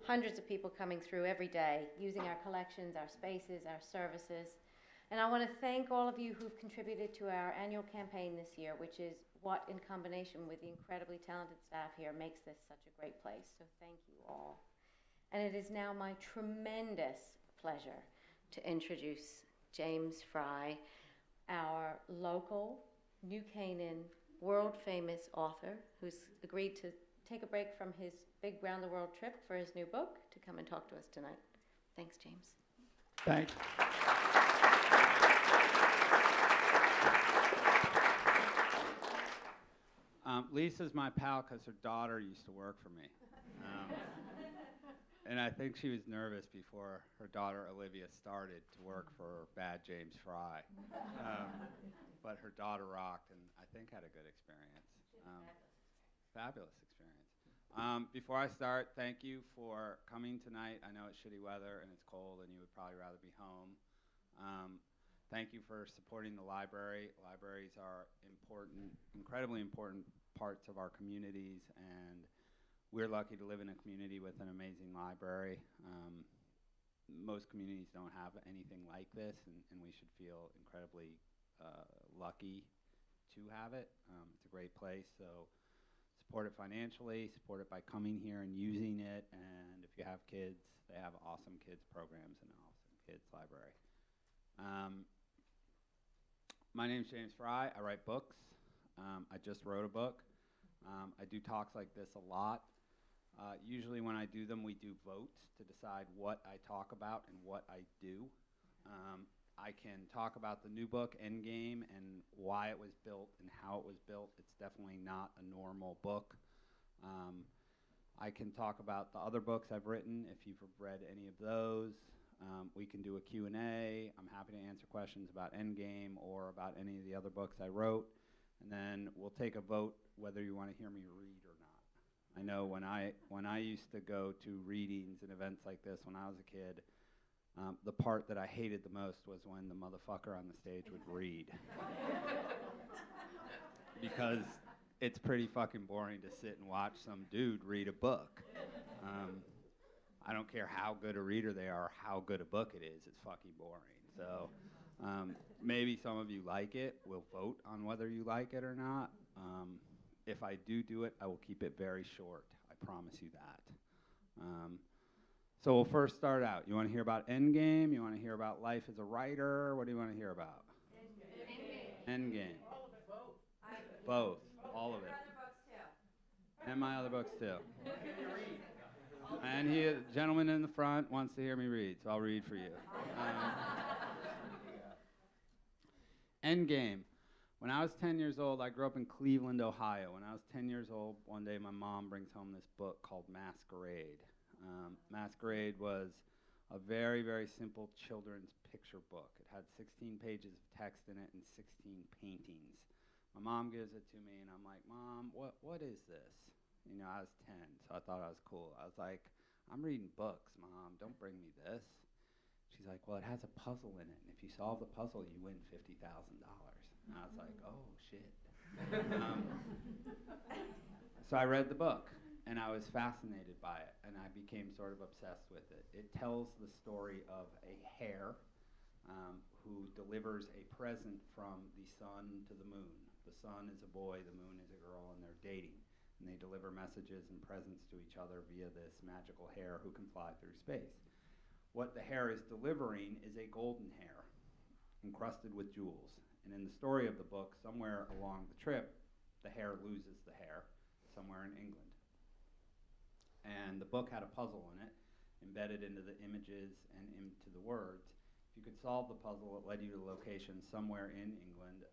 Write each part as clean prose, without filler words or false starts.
hundreds of people coming through every day, using our collections, our spaces, our services. And I want to thank all of you who've contributed to our annual campaign this year, which is what, in combination with the incredibly talented staff here, makes this such a great place. So thank you all. And it is now my tremendous pleasure to introduce James Frey, our local, New Canaan, world-famous author who's agreed to take a break from his big round-the-world trip for his new book to come and talk to us tonight. Thanks, James. Thanks. Lisa's my pal because her daughter used to work for me. And I think she was nervous before her daughter Olivia started to work for Bad James Frey. But her daughter rocked and I think had a good experience. Fabulous experience. Before I start, thank you for coming tonight. I know it's shitty weather and it's cold and you would probably rather be home. Thank you for supporting the library. Libraries are important, incredibly important parts of our communities, and we're lucky to live in a community with an amazing library. Most communities don't have anything like this, and we should feel incredibly lucky to have it. It's a great place, so support it financially, support it by coming here and using it, and if you have kids, they have awesome kids programs and an awesome kids library. My name's James Frey. I write books. I just wrote a book. I do talks like this a lot. Usually when I do them, we do votes to decide what I talk about and what I do. I can talk about the new book, Endgame, and why it was built and how it was built. It's definitely not a normal book. I can talk about the other books I've written, if you've read any of those. We can do a Q&A. I'm happy to answer questions about Endgame or about any of the other books I wrote. And then we'll take a vote whether you want to hear me read or not. I know when I used to go to readings and events like this when I was a kid, the part that I hated the most was when the motherfucker on the stage would read. Because it's pretty fucking boring to sit and watch some dude read a book. I don't care how good a reader they are, how good a book it is, it's fucking boring. So maybe some of you like it. We'll vote on whether you like it or not. If I do it, I will keep it very short. I promise you that. So we'll first start out. You want to hear about Endgame? You want to hear about life as a writer? What do you want to hear about? Endgame. All of it. Both. All of it. And my other books too. And the gentleman in the front wants to hear me read, so I'll read for you. Endgame. When I was 10 years old, I grew up in Cleveland, Ohio. When I was 10 years old, one day my mom brings home this book called Masquerade. Masquerade was a very, very simple children's picture book. It had 16 pages of text in it and 16 paintings. My mom gives it to me, and I'm like, Mom, what is this? You know, I was 10, so I thought I was cool. I was like, I'm reading books, Mom. Don't bring me this. She's like, well, it has a puzzle in it, and if you solve the puzzle, you win $50,000. And I was like, oh, shit. So I read the book, and I was fascinated by it, and I became sort of obsessed with it. It tells the story of a hare who delivers a present from the sun to the moon. The sun is a boy, the moon is a girl, and they're dating. And they deliver messages and presents to each other via this magical hare who can fly through space. What the hare is delivering is a golden hare encrusted with jewels. And in the story of the book, somewhere along the trip, the hare loses the hare somewhere in England. And the book had a puzzle in it, embedded into the images and into the words. If you could solve the puzzle, it led you to a location somewhere in England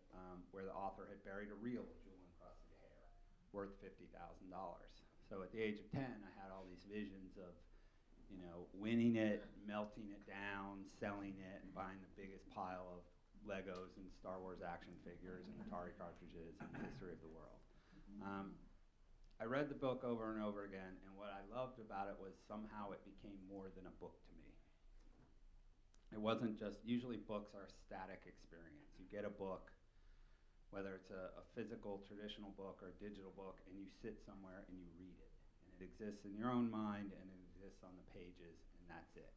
where the author had buried a real jewel-encrusted hare worth $50,000. So at the age of 10, I had all these visions of, you know, winning it, melting it down, selling it, and buying the biggest pile of Legos and Star Wars action figures and Atari cartridges in the history of the world. I read the book over and over again, and what I loved about it was somehow it became more than a book to me. It wasn't just, usually books are a static experience. You get a book, whether it's a physical, traditional book or a digital book, and you sit somewhere and you read it. And it exists in your own mind, and it exists on the pages, and that's it.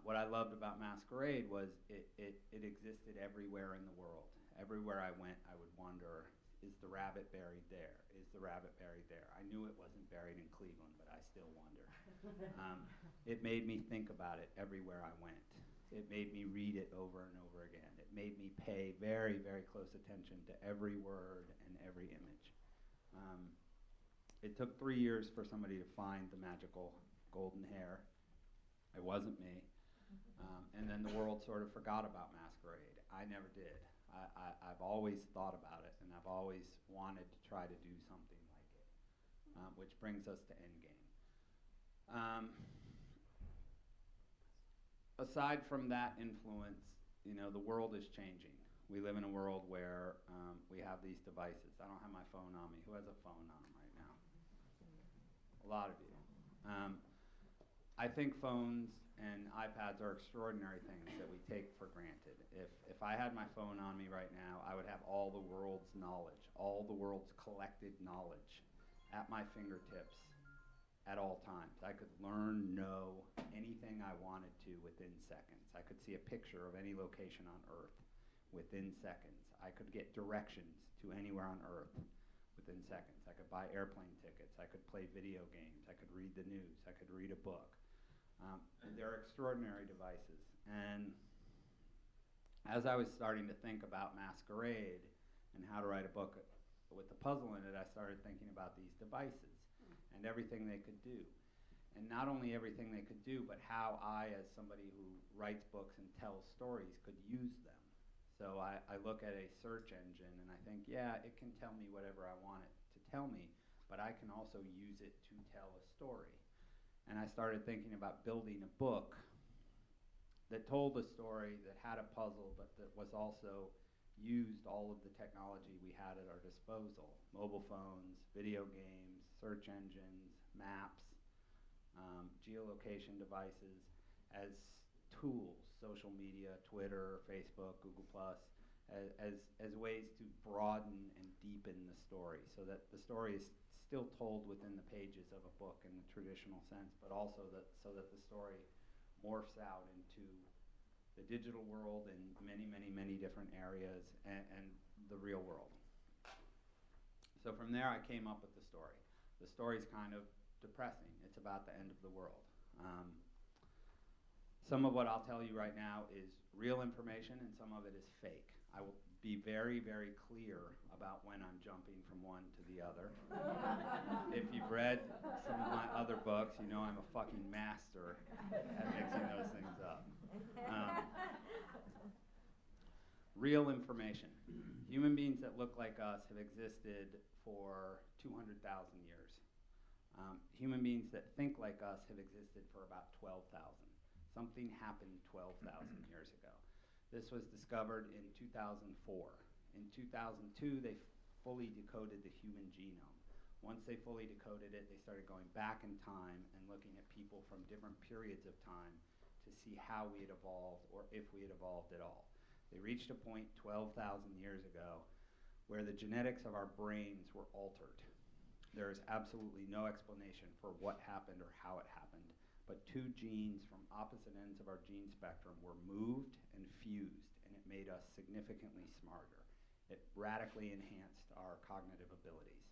What I loved about Masquerade was it existed everywhere in the world. Everywhere I went, I would wonder, is the rabbit buried there? Is the rabbit buried there? I knew it wasn't buried in Cleveland, but I still wonder. It made me think about it everywhere I went. It made me read it over and over again. It made me pay very, very close attention to every word and every image. It took 3 years for somebody to find the magical golden hair. It wasn't me. And then the world sort of forgot about Masquerade. I never did. I've always thought about it, and I've always wanted to try to do something like it, which brings us to Endgame. Aside from that influence, the world is changing. We live in a world where we have these devices. I don't have my phone on me. Who has a phone on right now? A lot of you. I think phones and iPads are extraordinary things that we take for granted. If I had my phone on me right now, I would have all the world's knowledge, all the world's collected knowledge at my fingertips at all times. I could know anything I wanted to within seconds. I could see a picture of any location on Earth within seconds. I could get directions to anywhere on Earth within seconds. I could buy airplane tickets. I could play video games. I could read the news. I could read a book. They're extraordinary devices. And as I was starting to think about Masquerade and how to write a book with the puzzle in it, I started thinking about these devices and everything they could do. And not only everything they could do, but how I, as somebody who writes books and tells stories, could use them. So I look at a search engine and I think, yeah, it can tell me whatever I want it to tell me, but I can also use it to tell a story. And I started thinking about building a book that told a story, that had a puzzle, but that was also used all of the technology we had at our disposal. Mobile phones, video games, search engines, maps, geolocation devices as tools, social media, Twitter, Facebook, Google+, as ways to broaden and deepen the story so that the story is still told within the pages of a book in the traditional sense, but also so that the story morphs out into the digital world in many, many, many different areas and the real world. So from there I came up with the story. The story's kind of depressing. It's about the end of the world. Some of what I'll tell you right now is real information and some of it is fake. I will be very, very clear about when I'm jumping from one to the other. If you've read some of my other books, you know I'm a fucking master at mixing those things up. Real information. Human beings that look like us have existed for 200,000 years. Human beings that think like us have existed for about 12,000. Something happened 12,000 years ago. This was discovered in 2004. In 2002, they fully decoded the human genome. Once they fully decoded it, they started going back in time and looking at people from different periods of time to see how we had evolved or if we had evolved at all. They reached a point 12,000 years ago where the genetics of our brains were altered. There is absolutely no explanation for what happened or how it happened, but two genes from opposite ends of our gene spectrum were moved and fused, and it made us significantly smarter. It radically enhanced our cognitive abilities.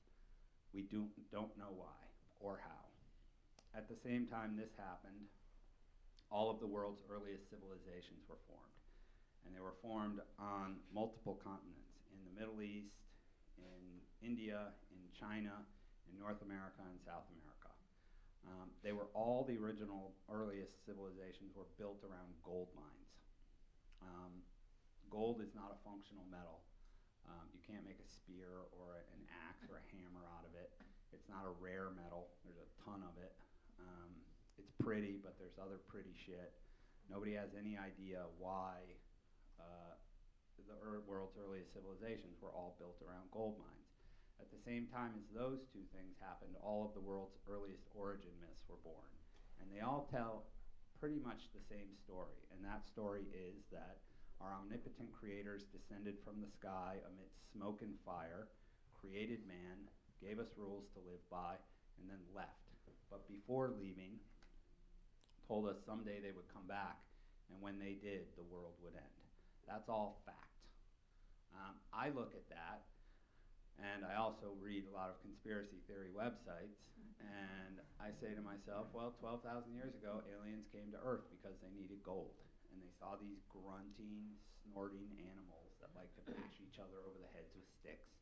We don't know why or how. At the same time this happened, all of the world's earliest civilizations were formed. And they were formed on multiple continents, in the Middle East, in India, in China, in North America, and South America. They were all the original earliest civilizations were built around gold mines. Gold is not a functional metal. You can't make a spear or an axe or a hammer out of it. It's not a rare metal. There's a ton of it. It's pretty, but there's other pretty shit. Nobody has any idea why the world's earliest civilizations were all built around gold mines. At the same time as those two things happened, all of the world's earliest origin myths were born. And they all tell pretty much the same story. And that story is that our omnipotent creators descended from the sky amidst smoke and fire, created man, gave us rules to live by, and then left. But before leaving, told us someday they would come back, and when they did, the world would end. That's all fact. I look at that, and I also read a lot of conspiracy theory websites, and I say to myself, well, 12,000 years ago, aliens came to Earth because they needed gold, and they saw these grunting, snorting animals that like to bash each other over the heads with sticks,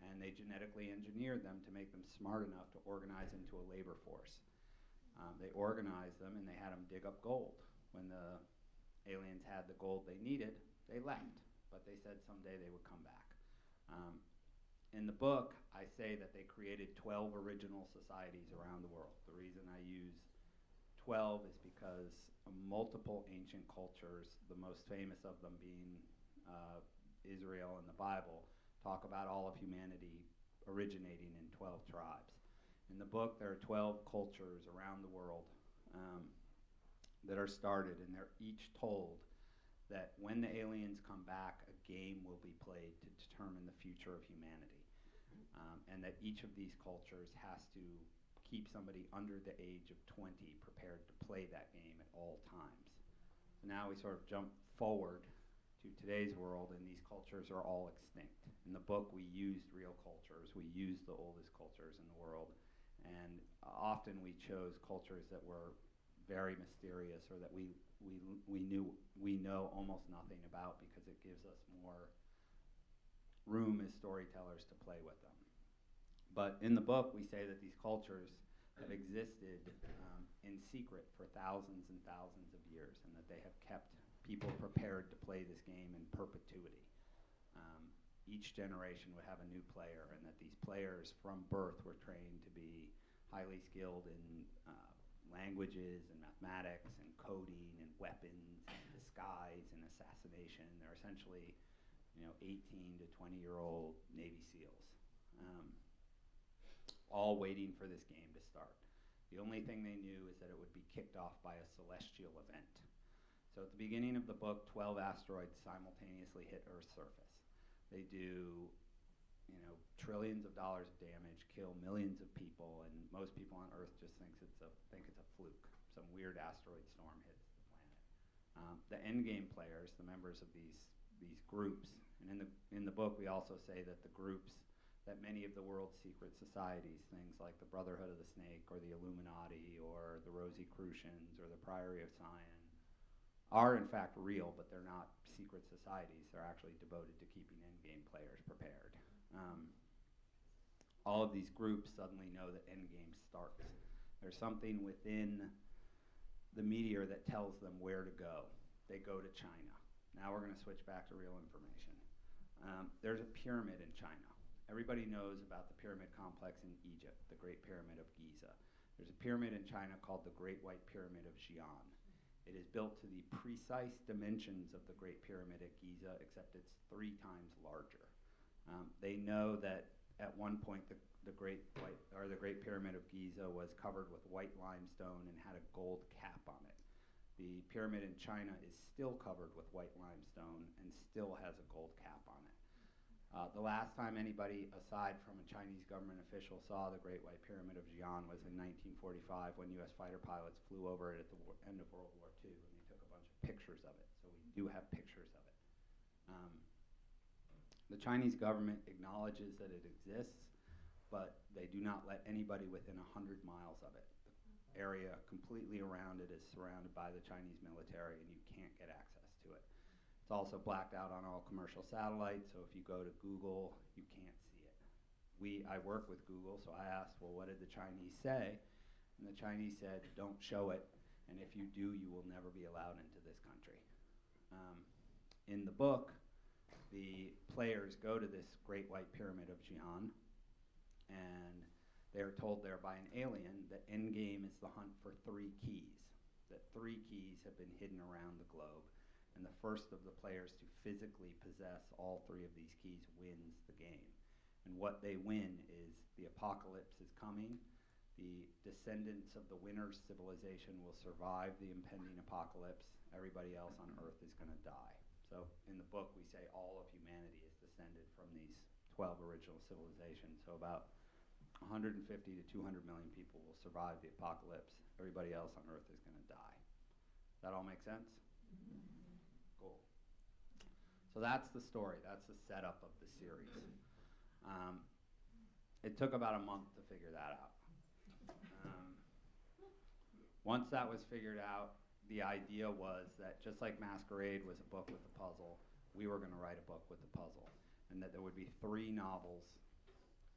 and they genetically engineered them to make them smart enough to organize into a labor force. They organized them, and they had them dig up gold. When the aliens had the gold they needed, they left, but they said someday they would come back. In the book, I say that they created 12 original societies around the world. The reason I use 12 is because multiple ancient cultures, the most famous of them being Israel and the Bible, talk about all of humanity originating in 12 tribes. In the book, there are 12 cultures around the world that are started, and they're each told that when the aliens come back, a game will be played to determine the future of humanity. And that each of these cultures has to keep somebody under the age of 20 prepared to play that game at all times. So now we sort of jump forward to today's world, and these cultures are all extinct. In the book, we used real cultures. We used the oldest cultures in the world. And often we chose cultures that were very mysterious, or that we know almost nothing about, because it gives us more room as storytellers to play with them. But in the book, we say that these cultures have existed in secret for thousands and thousands of years, and that they have kept people prepared to play this game in perpetuity. Each generation would have a new player, and that these players from birth were trained to be highly skilled in languages and mathematics and coding and weapons and disguise and assassination. They're essentially, 18 to 20-year-old Navy SEALs, all waiting for this game to start. The only thing they knew is that it would be kicked off by a celestial event. So at the beginning of the book, 12 asteroids simultaneously hit Earth's surface. They do, trillions of dollars of damage, kill millions of people, and most people on Earth just think it's a fluke. Some weird asteroid storm hits the planet. The endgame players, the members of these groups, and in the book we also say that the groups, that many of the world's secret societies, things like the Brotherhood of the Snake or the Illuminati or the Rosicrucians or the Priory of Sion, are in fact real, but they're not secret societies. They're actually devoted to keeping endgame players prepared. All of these groups suddenly know that endgame starts. There's something within the meteor that tells them where to go. They go to China. Now we're going to switch back to real information. There's a pyramid in China. Everybody knows about the pyramid complex in Egypt, the Great Pyramid of Giza. There's a pyramid in China called the Great White Pyramid of Xi'an. It is built to the precise dimensions of the Great Pyramid at Giza, except it's 3 times larger. They know that at one point the Great Pyramid of Giza was covered with white limestone and had a gold cap on it. The pyramid in China is still covered with white limestone and still has a gold cap on it. The last time anybody, aside from a Chinese government official, saw the Great White Pyramid of Xi'an was in 1945, when U.S. fighter pilots flew over it at the end of World War II, and they took a bunch of pictures of it. So we do have pictures of it. The Chinese government acknowledges that it exists, but they do not let anybody within 100 miles of it. The area completely around it is surrounded by the Chinese military, and you can't get access to it. It's also blacked out on all commercial satellites, so if you go to Google, you can't see it. I work with Google, so I asked, well, what did the Chinese say? And the Chinese said, don't show it, and if you do, you will never be allowed into this country. In the book, the players go to this Great White Pyramid of Xi'an, and they're told there by an alien that endgame is the hunt for 3 keys, that 3 keys have been hidden around the globe, and the first of the players to physically possess all 3 of these keys wins the game. And what they win is the apocalypse is coming, the descendants of the winner's civilization will survive the impending apocalypse, everybody else on Earth is going to die. So in the book we say all of humanity is descended from these 12 original civilizations, so about 150 to 200 million people will survive the apocalypse. Everybody else on Earth is going to die. That all make sense? Cool. So that's the story. That's the setup of the series. It took about a month to figure that out. Once that was figured out, the idea was that just like Masquerade was a book with a puzzle, we were going to write a book with a puzzle, and that there would be 3 novels.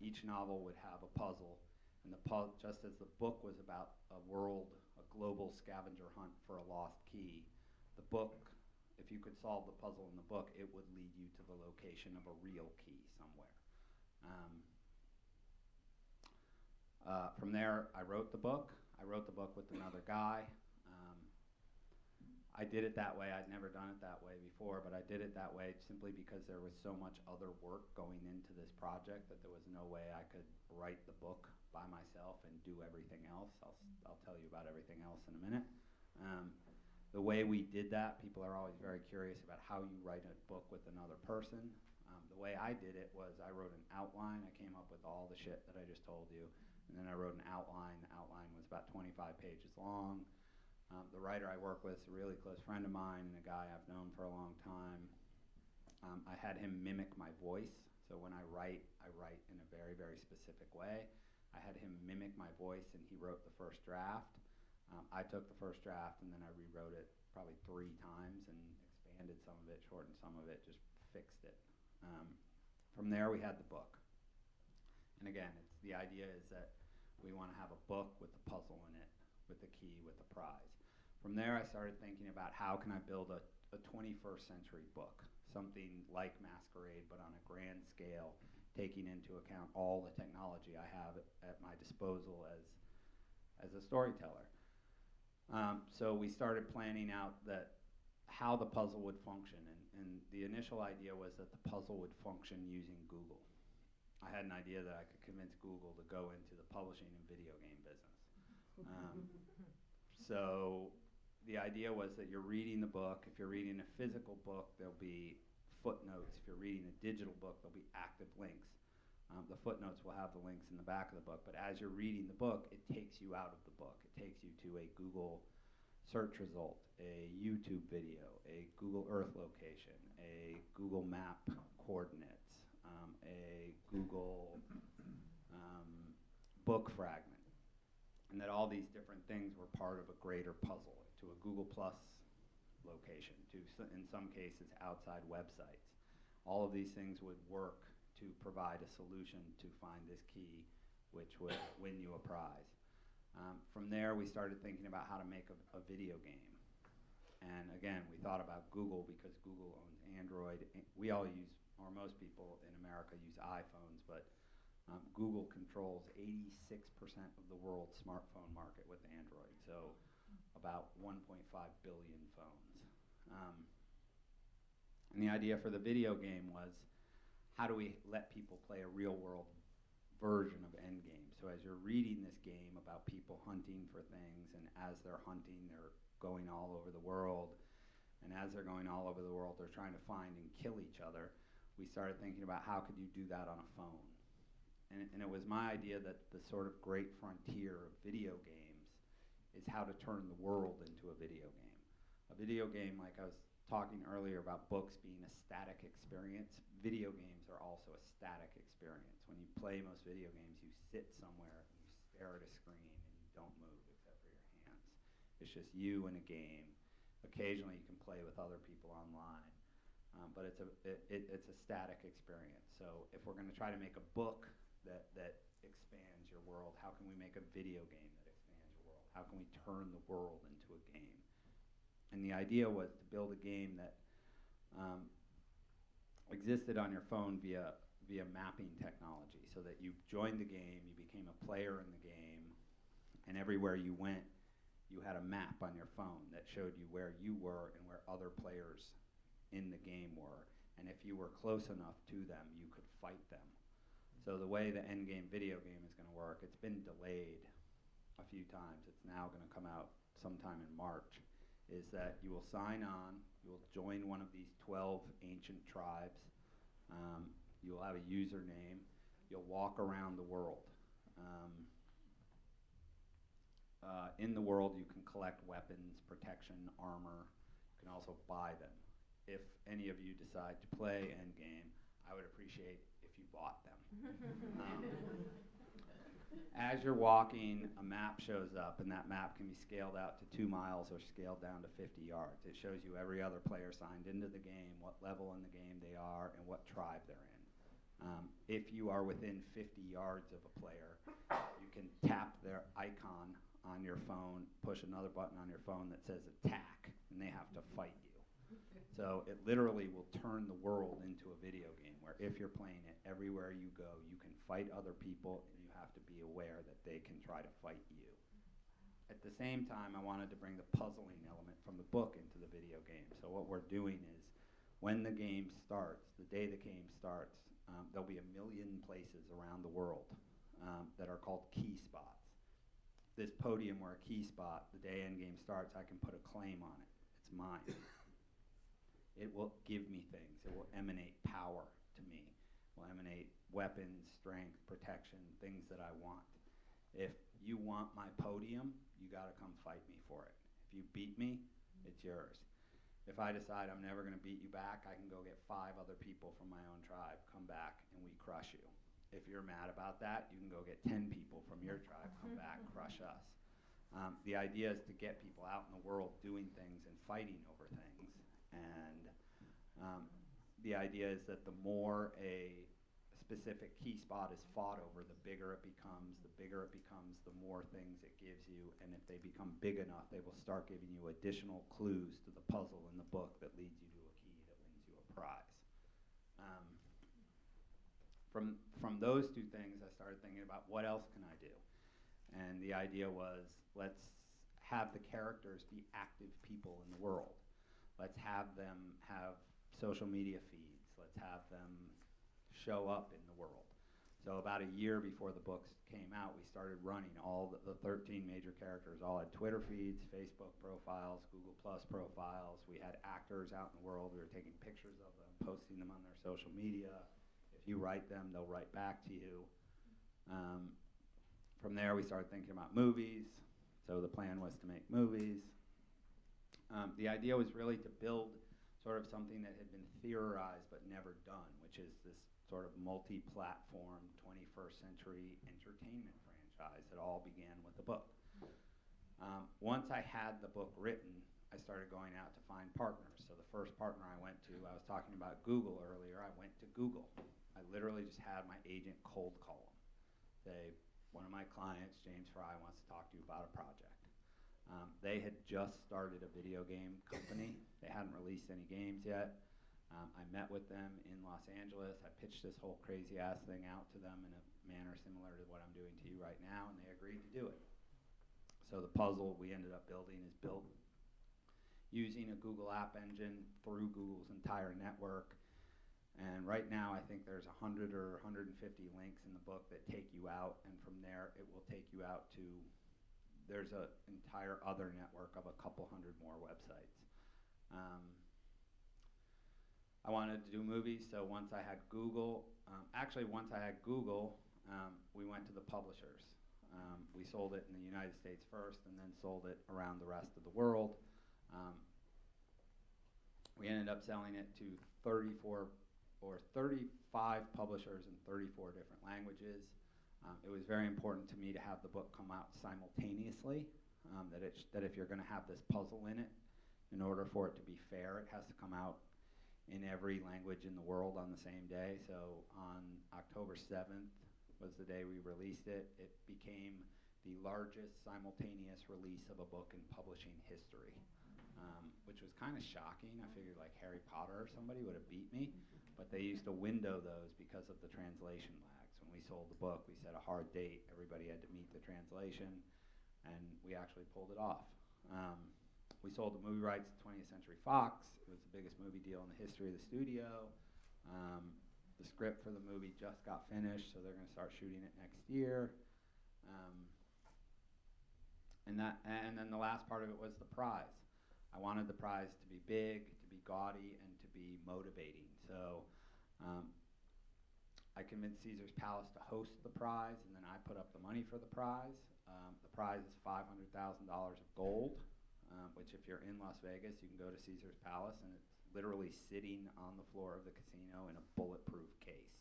Each novel would have a puzzle, and just as the book was about a world, a global scavenger hunt for a lost key, the book, if you could solve the puzzle in the book, it would lead you to the location of a real key somewhere. From there, I wrote the book. I wrote the book with another guy. I did it that way. I'd never done it that way before, but I did it that way simply because there was so much other work going into this project that there was no way I could write the book by myself and do everything else. I'll tell you about everything else in a minute. The way we did that, people are always very curious about how you write a book with another person. The way I did it was I wrote an outline. I came up with all the shit that I just told you, and then I wrote an outline. The outline was about 25 pages long. The writer I work with is a really close friend of mine and a guy I've known for a long time. I had him mimic my voice, so when I write in a very, very specific way. I had him mimic my voice, and he wrote the first draft. I took the first draft, and then I rewrote it probably 3 times and expanded some of it, shortened some of it, just fixed it. From there, we had the book. And again, the idea is that we want to have a book with a puzzle in it, with a key, with a prize. From there, I started thinking about how can I build a 21st century book, something like Masquerade, but on a grand scale, taking into account all the technology I have at my disposal as a storyteller. So we started planning out how the puzzle would function, and the initial idea was that the puzzle would function using Google. I had an idea that I could convince Google to go into the publishing and video game business. So the idea was that you're reading the book. If you're reading a physical book, there'll be footnotes. If you're reading a digital book, there'll be active links. The footnotes will have the links in the back of the book, but as you're reading the book, it takes you out of the book. It takes you to a Google search result, a YouTube video, a Google Earth location, a Google Map coordinates, a Google book fragment, and that all these different things were part of a greater puzzle, to a Google Plus location, to, in some cases, outside websites. All of these things would work to provide a solution to find this key, which would win you a prize. From there, we started thinking about how to make a video game. And again, we thought about Google because Google owns Android. We all use, or most people in America use iPhones, but Google controls 86% of the world's smartphone market with Android, so about 1.5 billion phones. And the idea for the video game was, how do we let people play a real-world version of Endgame? So as you're reading this game about people hunting for things, and as they're hunting, they're going all over the world, and as they're going all over the world, they're trying to find and kill each other. We started thinking about how could you do that on a phone? And it was my idea that the sort of great frontier of video games is how to turn the world into a video game. A video game, like I was talking earlier about books being a static experience, video games are also a static experience. When you play most video games, you sit somewhere and you stare at a screen and you don't move except for your hands. It's just you and a game. Occasionally you can play with other people online, but it's a static experience. So if we're going to try to make a book that expands your world, how can we make a video game that expands your world? How can we turn the world into a game? And the idea was to build a game that existed on your phone via mapping technology, so that you joined the game, you became a player in the game, and everywhere you went, you had a map on your phone that showed you where you were and where other players in the game were. And if you were close enough to them, you could fight them. So the way the Endgame video game is going to work, it's been delayed a few times. It's now going to come out sometime in March, is that you will sign on, you will join one of these 12 ancient tribes, you will have a username, you'll walk around the world. In the world, you can collect weapons, protection, armor. You can also buy them. If any of you decide to play Endgame, I would appreciate if you bought them. As you're walking, a map shows up, and that map can be scaled out to 2 miles or scaled down to 50 yards. It shows you every other player signed into the game, what level in the game they are, and what tribe they're in. If you are within 50 yards of a player, you can tap their icon on your phone, push another button on your phone that says attack, and they have to fight you. So it literally will turn the world into a video game where if you're playing it, everywhere you go, you can fight other people, and you have to be aware that they can try to fight you. At the same time, I wanted to bring the puzzling element from the book into the video game. So what we're doing is when the game starts, the day the game starts, there'll be 1 million places around the world that are called key spots. This podium where a key spot, the day Endgame starts, I can put a claim on it. It's mine. It will give me things. It will emanate power to me. It will emanate weapons, strength, protection, things that I want. If you want my podium, you got to come fight me for it. If you beat me, it's yours. If I decide I'm never going to beat you back, I can go get 5 other people from my own tribe, come back, and we crush you. If you're mad about that, you can go get 10 people from your tribe, come back, crush us. The idea is to get people out in the world doing things and fighting over things. And the idea is that the more a specific key spot is fought over, the bigger it becomes. The bigger it becomes, the more things it gives you. And if they become big enough, they will start giving you additional clues to the puzzle in the book that leads you to a key that wins you a prize. From those 2 things, I started thinking about what else can I do? And the idea was, let's have the characters be active people in the world. Let's have them have social media feeds. Let's have them show up in the world. So about a year before the books came out, we started running all the 13 major characters, all had Twitter feeds, Facebook profiles, Google Plus profiles. We had actors out in the world. We were taking pictures of them, posting them on their social media. If you write them, they'll write back to you. From there, we started thinking about movies. So the plan was to make movies. The idea was really to build sort of something that had been theorized but never done, which is this sort of multi-platform 21st century entertainment franchise that all began with the book. Once I had the book written, I started going out to find partners. So the first partner I went to, I was talking about Google earlier, I went to Google. I literally just had my agent cold call them. Say, one of my clients, James Frey, wants to talk to you about a project. They had just started a video game company. They hadn't released any games yet. I met with them in Los Angeles. I pitched this whole crazy ass thing out to them in a manner similar to what I'm doing to you right now, and they agreed to do it. So the puzzle we ended up building is built using a Google App Engine through Google's entire network. And right now, I think there's 100 or 150 links in the book that take you out, and from there, it will take you out to, there's an entire other network of a couple hundred more websites. I wanted to do movies, so once I had Google, we went to the publishers. We sold it in the United States first, and then sold it around the rest of the world. We ended up selling it to 35 publishers in 34 different languages. It was very important to me to have the book come out simultaneously, that if you're going to have this puzzle in it, in order for it to be fair, it has to come out in every language in the world on the same day. So on October 7th was the day we released it. It became the largest simultaneous release of a book in publishing history, which was kind of shocking. I figured like Harry Potter or somebody would have beat me, but they used to window those because of the translation lags. When we sold the book, we set a hard date. Everybody had to meet the translation, and we actually pulled it off. We sold the movie rights to 20th Century Fox. It was the biggest movie deal in the history of the studio. The script for the movie just got finished, so they're going to start shooting it next year. And then the last part of it was the prize. I wanted the prize to be big, to be gaudy, and to be motivating. So I convinced Caesar's Palace to host the prize, and then I put up the money for the prize. The prize is $500,000 of gold, which if you're in Las Vegas, you can go to Caesar's Palace, and it's literally sitting on the floor of the casino in a bulletproof case.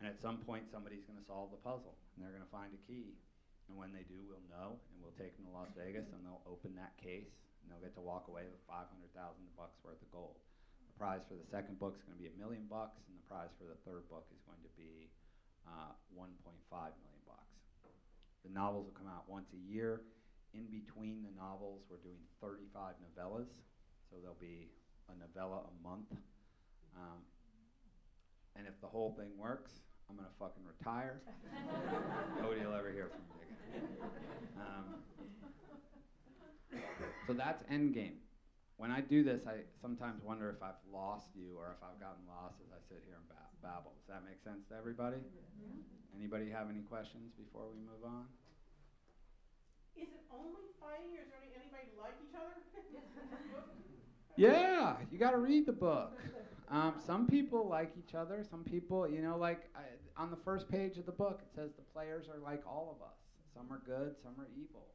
And at some point, somebody's going to solve the puzzle, and they're going to find a key. And when they do, we'll know, and we'll take them to Las Vegas, and they'll open that case, and they'll get to walk away with $500,000 worth of gold. The prize for the second book is going to be $1 million, and the prize for the third book is going to be $1.5 million. The novels will come out once a year. In between the novels, we're doing 35 novellas, so there'll be a novella a month. And if the whole thing works, I'm going to fucking retire. Nobody will ever hear from me again. So that's Endgame. When I do this, I sometimes wonder if I've lost you or if I've gotten lost as I sit here and babble. Does that make sense to everybody? Yeah. Anybody have any questions before we move on? Is it only fighting, or is there anybody like each other? Yeah, you got to read the book. Some people like each other. Some people, on the first page of the book, it says the players are like all of us. Some are good, some are evil.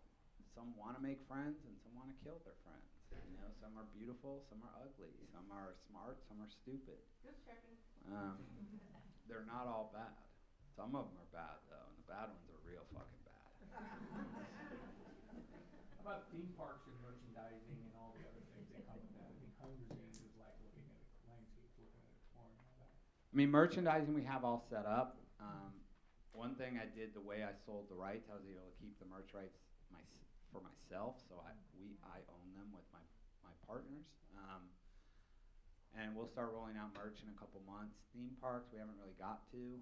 Some want to make friends, and some want to kill their friends. Some are beautiful, some are ugly. Some are smart, some are stupid. Just checking. They're not all bad. Some of them are bad, though, and the bad ones are real fucking bad. How about theme parks and merchandising and all the other things that come with that? I think Hunger Games is like looking at landscapes, looking at exploring all that. I mean, merchandising we have all set up. One thing I did, the way I sold the rights, I was able to keep the merch rights for myself, so I own them with my partners. And we'll start rolling out merch in a couple months. Theme parks we haven't really got to.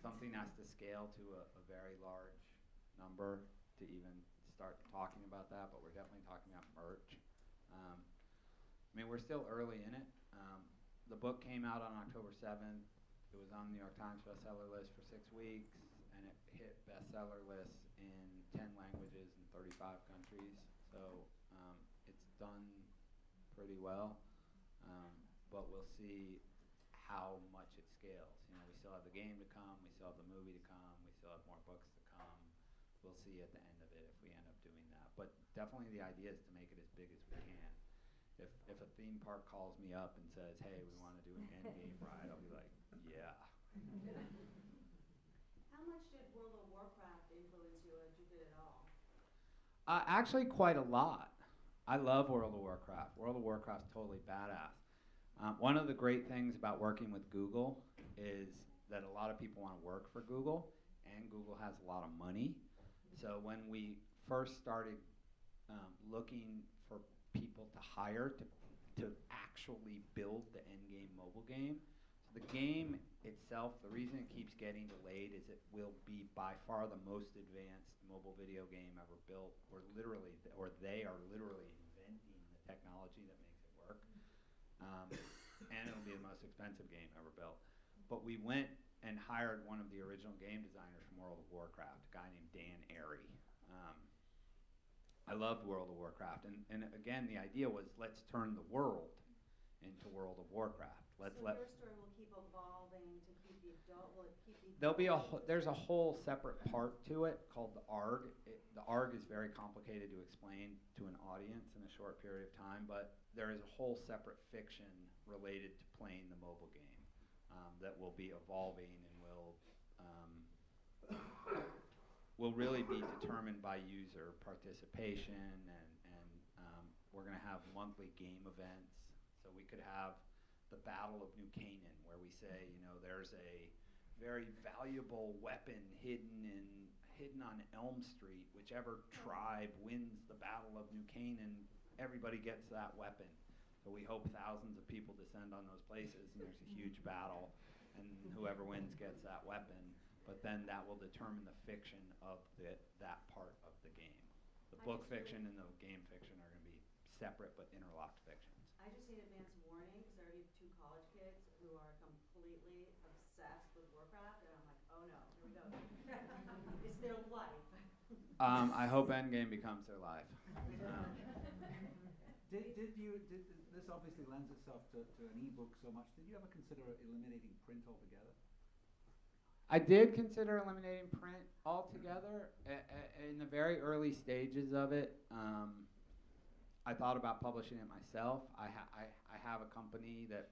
Something has to scale to a very large number to even start talking about that, but we're definitely talking about merch. We're still early in it. The book came out on October 7th. It was on the New York Times bestseller list for 6 weeks, and it hit bestseller lists in 10 languages in 35 countries. So it's done pretty well, but we'll see how much it scales. We still have the game to come, we still have the movie to come, we still have more books to come. We'll see at the end of it if we end up doing that. But definitely the idea is to make it as big as we can. If a theme park calls me up and says, hey, we want to do an Endgame ride, I'll be like, yeah. How much did World of Warcraft influence you, if you did at all? Actually, quite a lot. I love World of Warcraft. World of Warcraft's totally badass. One of the great things about working with Google is that a lot of people want to work for Google, and Google has a lot of money. So when we first started looking for people to hire to actually build the Endgame mobile game, so the game itself, the reason it keeps getting delayed is it will be by far the most advanced mobile video game ever built. They are literally inventing the technology that makes it work. And it'll be the most expensive game ever built. But we went and hired one of the original game designers from World of Warcraft, a guy named Dan Airy. I loved World of Warcraft, and again, the idea was let's turn the world into World of Warcraft. Your story will keep evolving to keep the adult. Will it keep the? There's a whole separate part to it called the ARG. The ARG is very complicated to explain to an audience in a short period of time, but there is a whole separate fiction related to playing the mobile game that will be evolving and will really be determined by user participation, and we're going to have monthly game events. So we could have the Battle of New Canaan, where we say, there's a very valuable weapon hidden on Elm Street. Whichever tribe wins the Battle of New Canaan, everybody gets that weapon. So we hope thousands of people descend on those places, and there's a huge battle, and whoever wins gets that weapon. But then that will determine the fiction of that part of the game. The book fiction and the game fiction are going to be separate but interlocked fictions. I just need advance warning because I already have 2 college kids who are completely obsessed with Warcraft, and I'm like, oh no, here we go. It's their life. I hope Endgame becomes their life. Did this obviously lends itself to an e-book so much. Did you ever consider eliminating print altogether? I did consider eliminating print altogether in the very early stages of it. I thought about publishing it myself. I have a company that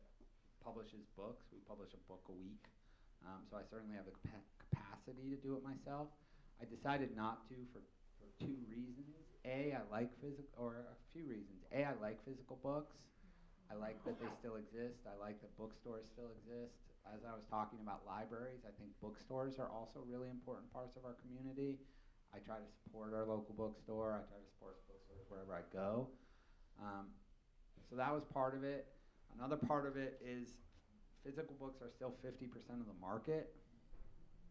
publishes books. We publish a book a week. So I certainly have the capacity to do it myself. I decided not to for two reasons. A, I like a few reasons. A, I like physical books. I like that they still exist. I like that bookstores still exist. As I was talking about libraries, I think bookstores are also really important parts of our community. I try to support our local bookstore. I try to support bookstores wherever I go. So that was part of it. Another part of it is physical books are still 50% of the market,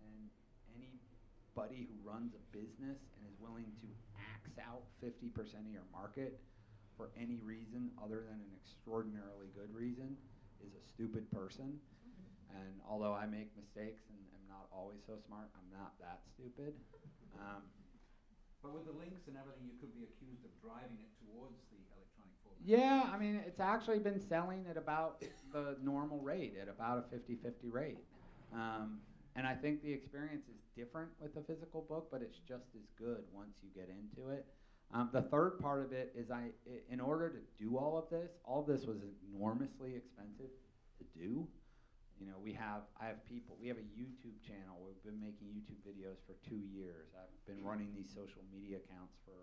and anybody who runs a business and is willing to axe out 50% of your market for any reason other than an extraordinarily good reason is a stupid person. And although I make mistakes and am not always so smart, I'm not that stupid. But with the links and everything, you could be accused of driving it towards the electronic format. Yeah, I mean, it's actually been selling at about the normal rate, at about a 50-50 rate. And I think the experience is different with a physical book, but it's just as good once you get into it. The third part of it is in order to do all of this was enormously expensive to do. You know, we have a YouTube channel. We've been making YouTube videos for 2 years. I've been running these social media accounts for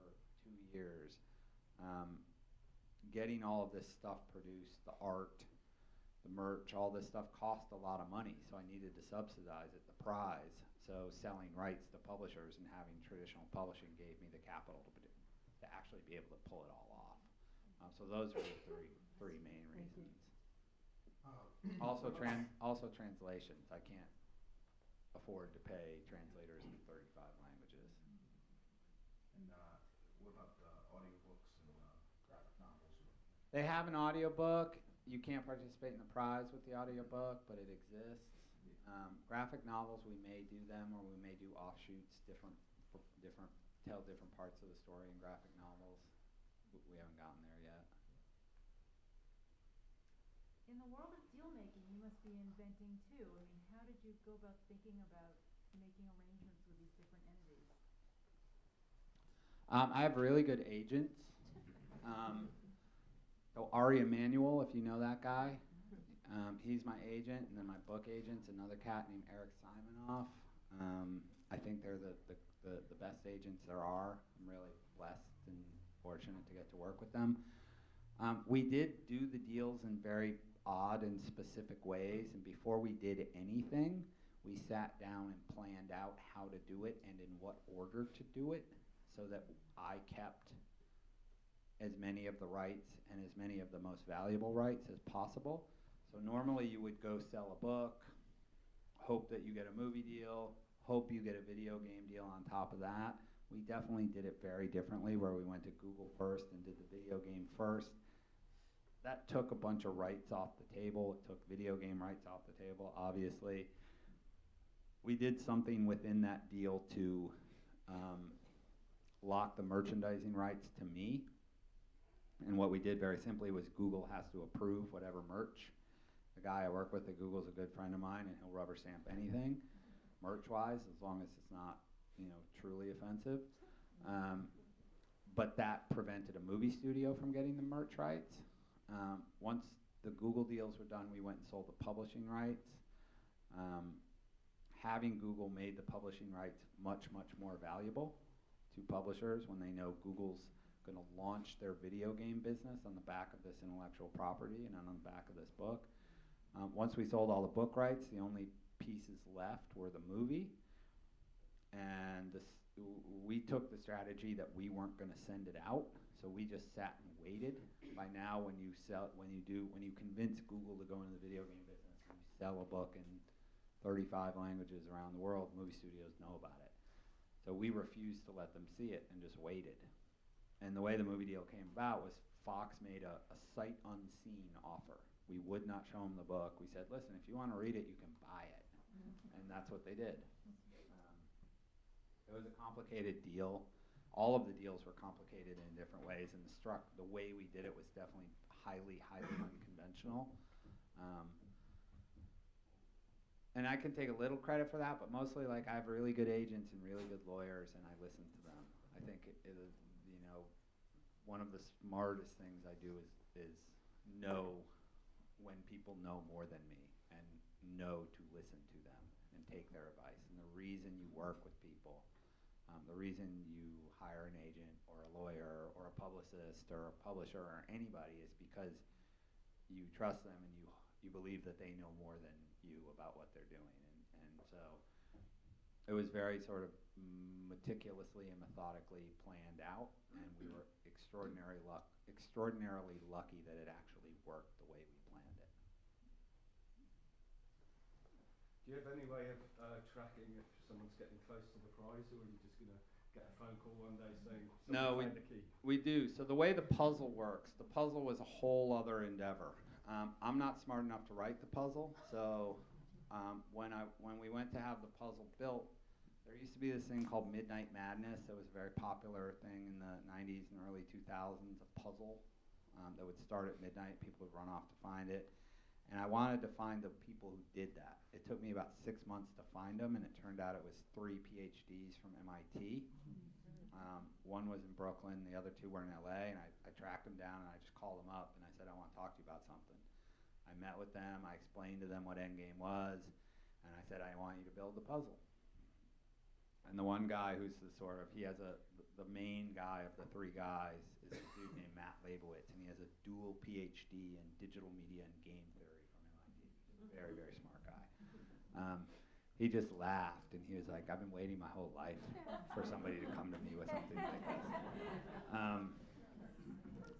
2 years. Getting all of this stuff produced, the art, the merch, all this stuff cost a lot of money, so I needed to subsidize it, the prize. So selling rights to publishers and having traditional publishing gave me the capital to actually be able to pull it all off. So those are the three main reasons. Also translations. I can't afford to pay translators in 35 languages. And what about audiobooks and graphic novels? They have an audiobook. You can't participate in the prize with the audiobook, but it exists. Graphic novels, we may do them, or we may do offshoots, tell different parts of the story in graphic novels. We haven't gotten there yet. In the world of deal making, you must be inventing too. I mean, how did you go about thinking about making arrangements with these different entities? I have really good agents. So Ari Emanuel, if you know that guy, he's my agent, and then my book agent's another cat named Eric Simonoff. I think they're the best agents there are. I'm really blessed and fortunate to get to work with them. We did do the deals in very odd and specific ways, and before we did anything, we sat down and planned out how to do it and in what order to do it, so that I kept as many of the rights and as many of the most valuable rights as possible. So normally you would go sell a book, hope that you get a movie deal, hope you get a video game deal on top of that. We definitely did it very differently, where we went to Google first and did the video game first. That took a bunch of rights off the table. It took video game rights off the table, obviously. We did something within that deal to lock the merchandising rights to me. And what we did very simply was Google has to approve whatever merch. The guy I work with at Google's a good friend of mine, and he'll rubber stamp anything, merch-wise, as long as it's not, truly offensive. But that prevented a movie studio from getting the merch rights. Once the Google deals were done, we went and sold the publishing rights. Having Google made the publishing rights much, much more valuable to publishers when they know Google's going to launch their video game business on the back of this intellectual property and on the back of this book. Once we sold all the book rights, the only pieces left were the movie. And we took the strategy that we weren't going to send it out, so we just sat and waited. By now, when you convince Google to go into the video game business, and you sell a book in 35 languages around the world, movie studios know about it. So we refused to let them see it and just waited. And the way the movie deal came about was Fox made a sight unseen offer. We would not show them the book. We said, listen, if you want to read it, you can buy it. And that's what they did. It was a complicated deal. All of the deals were complicated in different ways, and the way we did it was definitely highly, highly unconventional. And I can take a little credit for that, but mostly like I have really good agents and really good lawyers, and I listen to them. I think it is, you know, one of the smartest things I do is know when people know more than me and know to listen to them and take their advice. And the reason you work with people, the reason you hire an agent or a lawyer or a publicist or a publisher or anybody is because you trust them and you believe that they know more than you about what they're doing. And so it was very sort of meticulously and methodically planned out, and we were extraordinarily lucky that it actually worked the way we planned it. Do you have any way of tracking if someone's getting close to the prize, or are you just going to get a phone call one day saying someone found the key? We do. So the way the puzzle works, the puzzle was a whole other endeavor. I'm not smart enough to write the puzzle, so when we went to have the puzzle built, there used to be this thing called Midnight Madness. It was a very popular thing in the 90s and early 2000s, a puzzle that would start at midnight. People would run off to find it. And I wanted to find the people who did that. It took me about 6 months to find them, and it turned out it was 3 PhDs from MIT. One was in Brooklyn, the other 2 were in LA, and I tracked them down, and I just called them up, and I said, I want to talk to you about something. I met with them, I explained to them what Endgame was, and I said, I want you to build the puzzle. And the one guy who's the the main guy of the 3 guys is a dude named Matt Leibowitz, and he has a dual PhD in digital media and game theory from MIT. He's a very, very smart guy. He just laughed, and he was like, I've been waiting my whole life for somebody to come to me with something like this.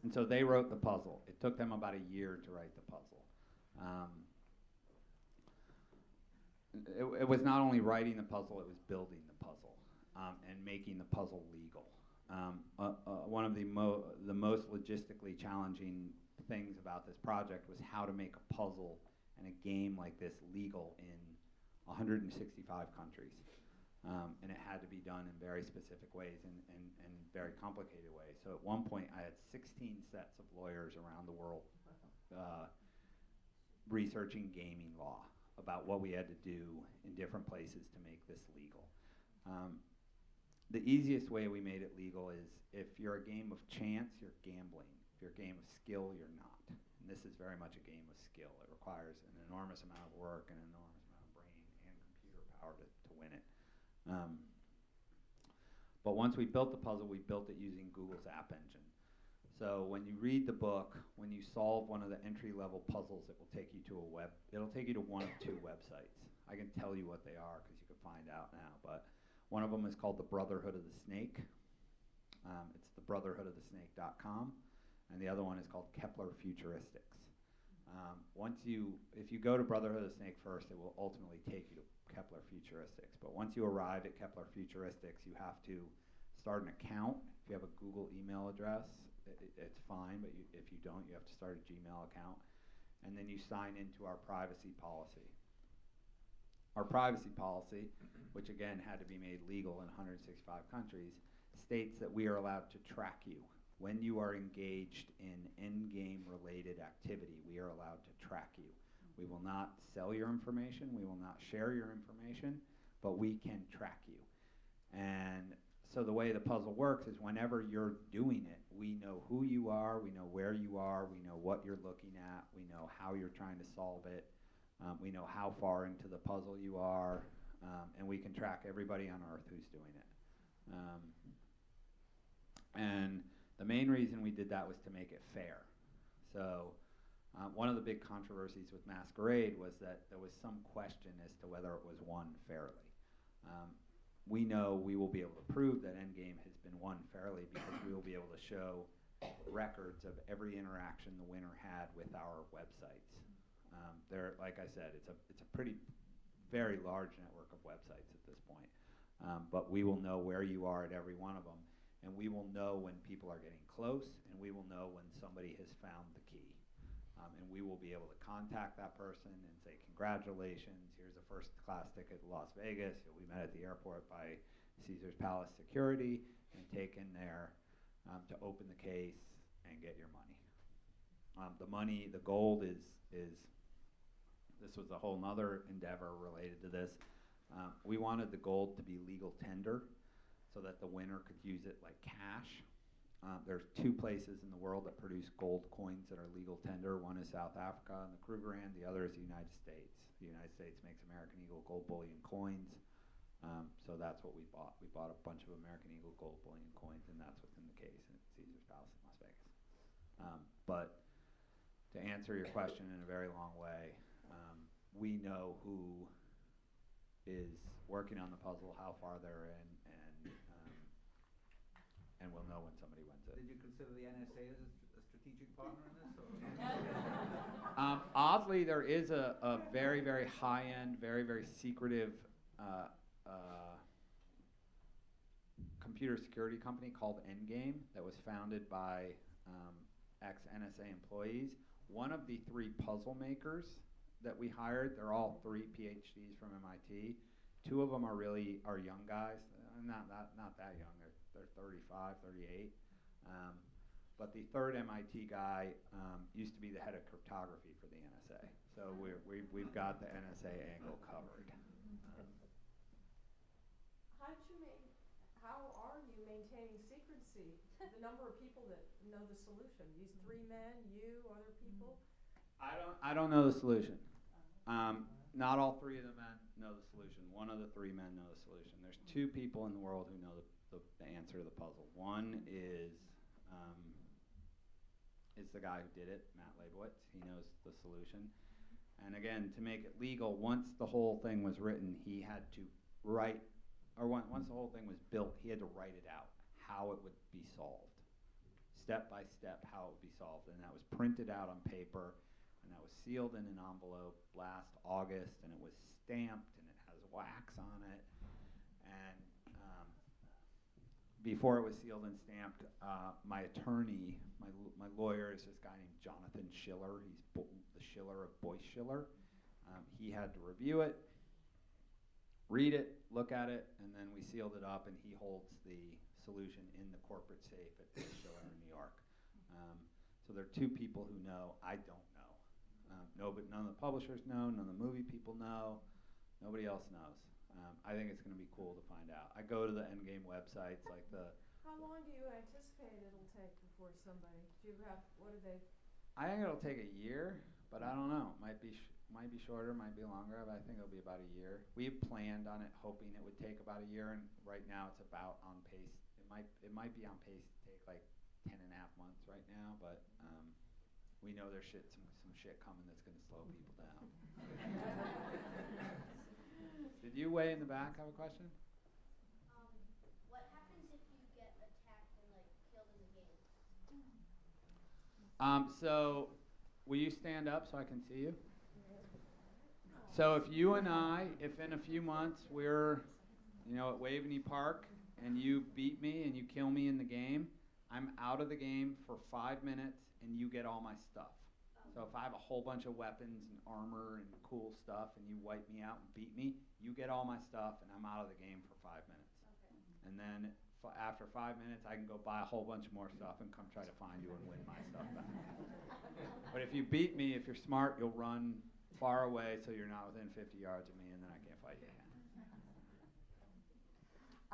And so they wrote the puzzle. It took them about a year to write the puzzle. It was not only writing the puzzle, it was building the puzzle and making the puzzle legal. One of the most logistically challenging things about this project was how to make a puzzle and a game like this legal in 165 countries. And it had to be done in very specific ways and very complicated ways. So at one point, I had 16 sets of lawyers around the world researching gaming law about what we had to do in different places to make this legal. The easiest way we made it legal is if you're a game of chance, you're gambling. If you're a game of skill, you're not. And this is very much a game of skill. It requires an enormous amount of work and an enormous amount of brain and computer power to win it. But once we built the puzzle, we built it using Google's App Engine. So when you read the book, when you solve one of the entry-level puzzles, it will take you to it'll take you to one of 2 websites. I can tell you what they are because you can find out now, but one of them is called the Brotherhood of the Snake. It's thebrotherhoodofthesnake.com, and the other one is called Kepler Futuristics. If you go to Brotherhood of the Snake first, it will ultimately take you to Kepler Futuristics. But once you arrive at Kepler Futuristics, you have to start an account. If you have a Google email address, it's fine, but if you don't, you have to start a Gmail account. And then you sign into our privacy policy. Our privacy policy, which again had to be made legal in 165 countries, states that we are allowed to track you. When you are engaged in endgame related activity, we are allowed to track you. We will not sell your information, we will not share your information, but we can track you. And so the way the puzzle works is whenever you're doing it, we know who you are, we know where you are, we know what you're looking at, we know how you're trying to solve it, we know how far into the puzzle you are, and we can track everybody on Earth who's doing it. And the main reason we did that was to make it fair. So one of the big controversies with Masquerade was that there was some question as to whether it was won fairly. We know we will be able to prove that Endgame has been won fairly because we will be able to show records of every interaction the winner had with our websites. Like I said, it's a very large network of websites at this point. But we will know where you are at every one of them, and we will know when people are getting close, and we will know when somebody has found the key. And we will be able to contact that person and say, congratulations, here's a first class ticket to Las Vegas. You'll be met at the airport by Caesar's Palace security and taken there to open the case and get your money. The money, the gold is this was a whole nother endeavor related to this. We wanted the gold to be legal tender so that the winner could use it like cash. There's 2 places in the world that produce gold coins that are legal tender. One is South Africa and the Krugerrand. The other is the United States. The United States makes American Eagle gold bullion coins. So that's what we bought. We bought a bunch of American Eagle gold bullion coins, and that's what's in the case at Caesar's Palace in Las Vegas. But to answer your question in a very long way, we know who is working on the puzzle, how far they're in, and we'll know when somebody wins it. Did you consider the NSA as a strategic partner in this? Or? Oddly, there is a very, very high-end, very, very secretive computer security company called Endgame that was founded by ex-NSA employees. One of the 3 puzzle makers that we hired, they're all 3 PhDs from MIT. 2 of them are young guys, not that young. They're 35, 38. But the 3rd MIT guy used to be the head of cryptography for the NSA. So we've got the NSA angle covered. How are you maintaining secrecy? The number of people that know the solution. These 3 men, you, other people. I don't know the solution. Not all 3 of the men know the solution. One of the 3 men know the solution. There's 2 people in the world who know the answer to the puzzle. One is the guy who did it, Matt Leibowitz. He knows the solution. And again, to make it legal, once the whole thing was written, he had to write, or once the whole thing was built, he had to write it out, how it would be solved. Step by step, how it would be solved. And that was printed out on paper, and that was sealed in an envelope last August, and it was stamped, and it has wax on it. And before it was sealed and stamped, my attorney, my lawyer is this guy named Jonathan Schiller. He's the Schiller of Boyce Schiller. He had to review it, read it, look at it, and then we sealed it up, and he holds the solution in the corporate safe at Boyce Schiller in New York. So there are 2 people who know. I don't know. But none of the publishers know. None of the movie people know. Nobody else knows. I think it's going to be cool to find out. I go to the Endgame websites, like the. How long do you anticipate it'll take before somebody? Do you have, what do they? I think it'll take a year, but I don't know. Might be shorter, might be longer, but I think it'll be about a year. We planned on it, hoping it would take about a year, and right now it's about on pace. It might be on pace to take like 10.5 months right now, but we know there's some shit coming that's going to slow people down. Did you way in the back have a question? What happens if you get attacked and like killed in the game? So will you stand up so I can see you? So if you and I, if in a few months we're, at Waveney Park and you beat me and you kill me in the game, I'm out of the game for 5 minutes and you get all my stuff. So if I have a whole bunch of weapons and armor and cool stuff and you wipe me out and beat me, you get all my stuff and I'm out of the game for 5 minutes. Okay. And then after 5 minutes, I can go buy a whole bunch more stuff and come try to find you and win my stuff back. But if you beat me, if you're smart, you'll run far away so you're not within 50 yards of me, and then I can't fight you again.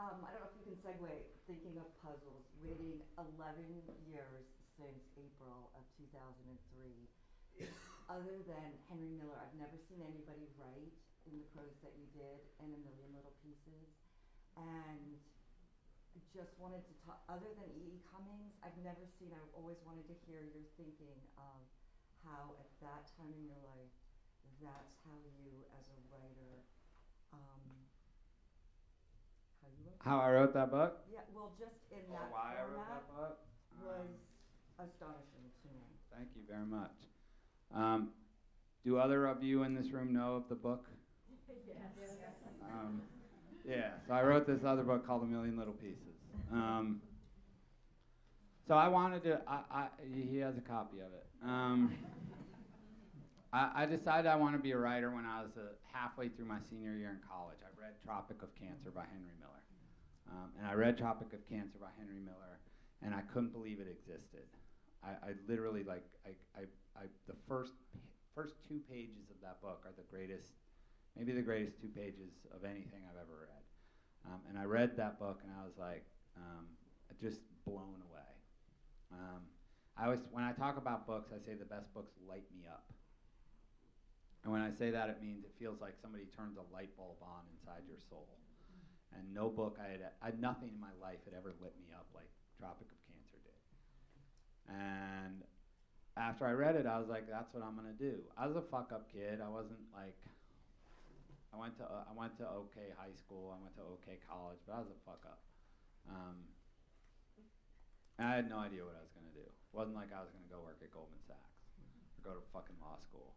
I don't know if you can segue, thinking of puzzles, waiting 11 years since April of 2003. Other than Henry Miller, I've never seen anybody write in the prose that you did in A Million Little Pieces. And just wanted to talk, other than E.E. Cummings, I've always wanted to hear your thinking of how at that time in your life, that's how you as a writer, how I wrote that book? Yeah, well, just in that why format I wrote that book? was astonishing to me. Thank you very much. Do other of you in this room know of the book? Yes. So I wrote this other book called A Million Little Pieces. So I wanted to, he has a copy of it. I decided I wanted to be a writer when I was halfway through my senior year in college. I read Tropic of Cancer by Henry Miller. And I read Tropic of Cancer by Henry Miller, and I couldn't believe it existed. I literally the first 2 pages of that book are the greatest, maybe the greatest 2 pages of anything I've ever read. And I read that book and I was like, just blown away. When I talk about books, I say the best books light me up. And when I say that, it means it feels like somebody turns a light bulb on inside your soul. And no book nothing in my life had ever lit me up like Tropic of Cancer did. And after I read it, I was like, that's what I'm gonna do. I was a fuck up kid. I wasn't like, I went to okay high school, I went to okay college, but I was a fuck up. And I had no idea what I was gonna do. It wasn't like I was gonna go work at Goldman Sachs or go to fucking law school.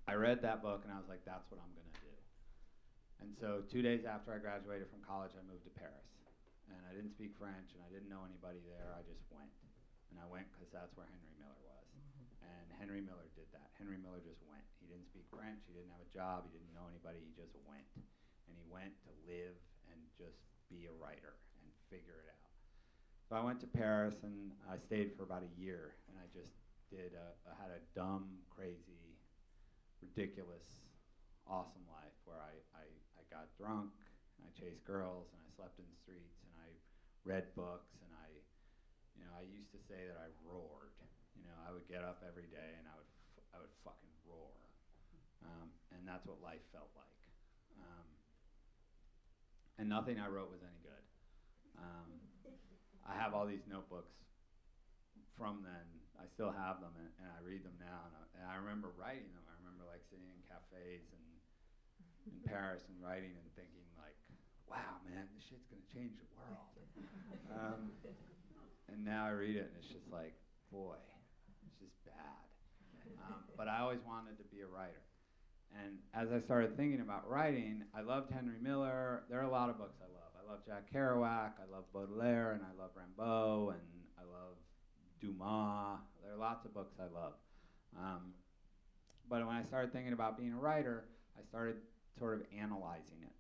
I read that book and I was like, that's what I'm gonna do. And so 2 days after I graduated from college, I moved to Paris. And I didn't speak French and I didn't know anybody there. I just went. And I went because that's where Henry Miller was. And Henry Miller did that. Henry Miller just went. He didn't speak French. He didn't have a job. He didn't know anybody. He just went. And he went to live and just be a writer and figure it out. So I went to Paris and I stayed for about a year. And I just I had a dumb, crazy, ridiculous, awesome life where I got drunk, and I chased girls, and I slept in the streets, and I read books, and I used to say that I roared. I would get up every day, and I would fucking roar. And that's what life felt like. And nothing I wrote was any good. I have all these notebooks from then. I still have them, and I read them now, and I remember writing them. I remember like sitting in cafes and in Paris and writing and thinking like, wow, man, this shit's gonna change the world. And now I read it and it's just like, boy, it's just bad. But I always wanted to be a writer. And as I started thinking about writing, I loved Henry Miller. There are a lot of books I love. I love Jack Kerouac, I love Baudelaire, and I love Rimbaud, and I love Dumas. There are lots of books I love. But when I started thinking about being a writer, I started sort of analyzing it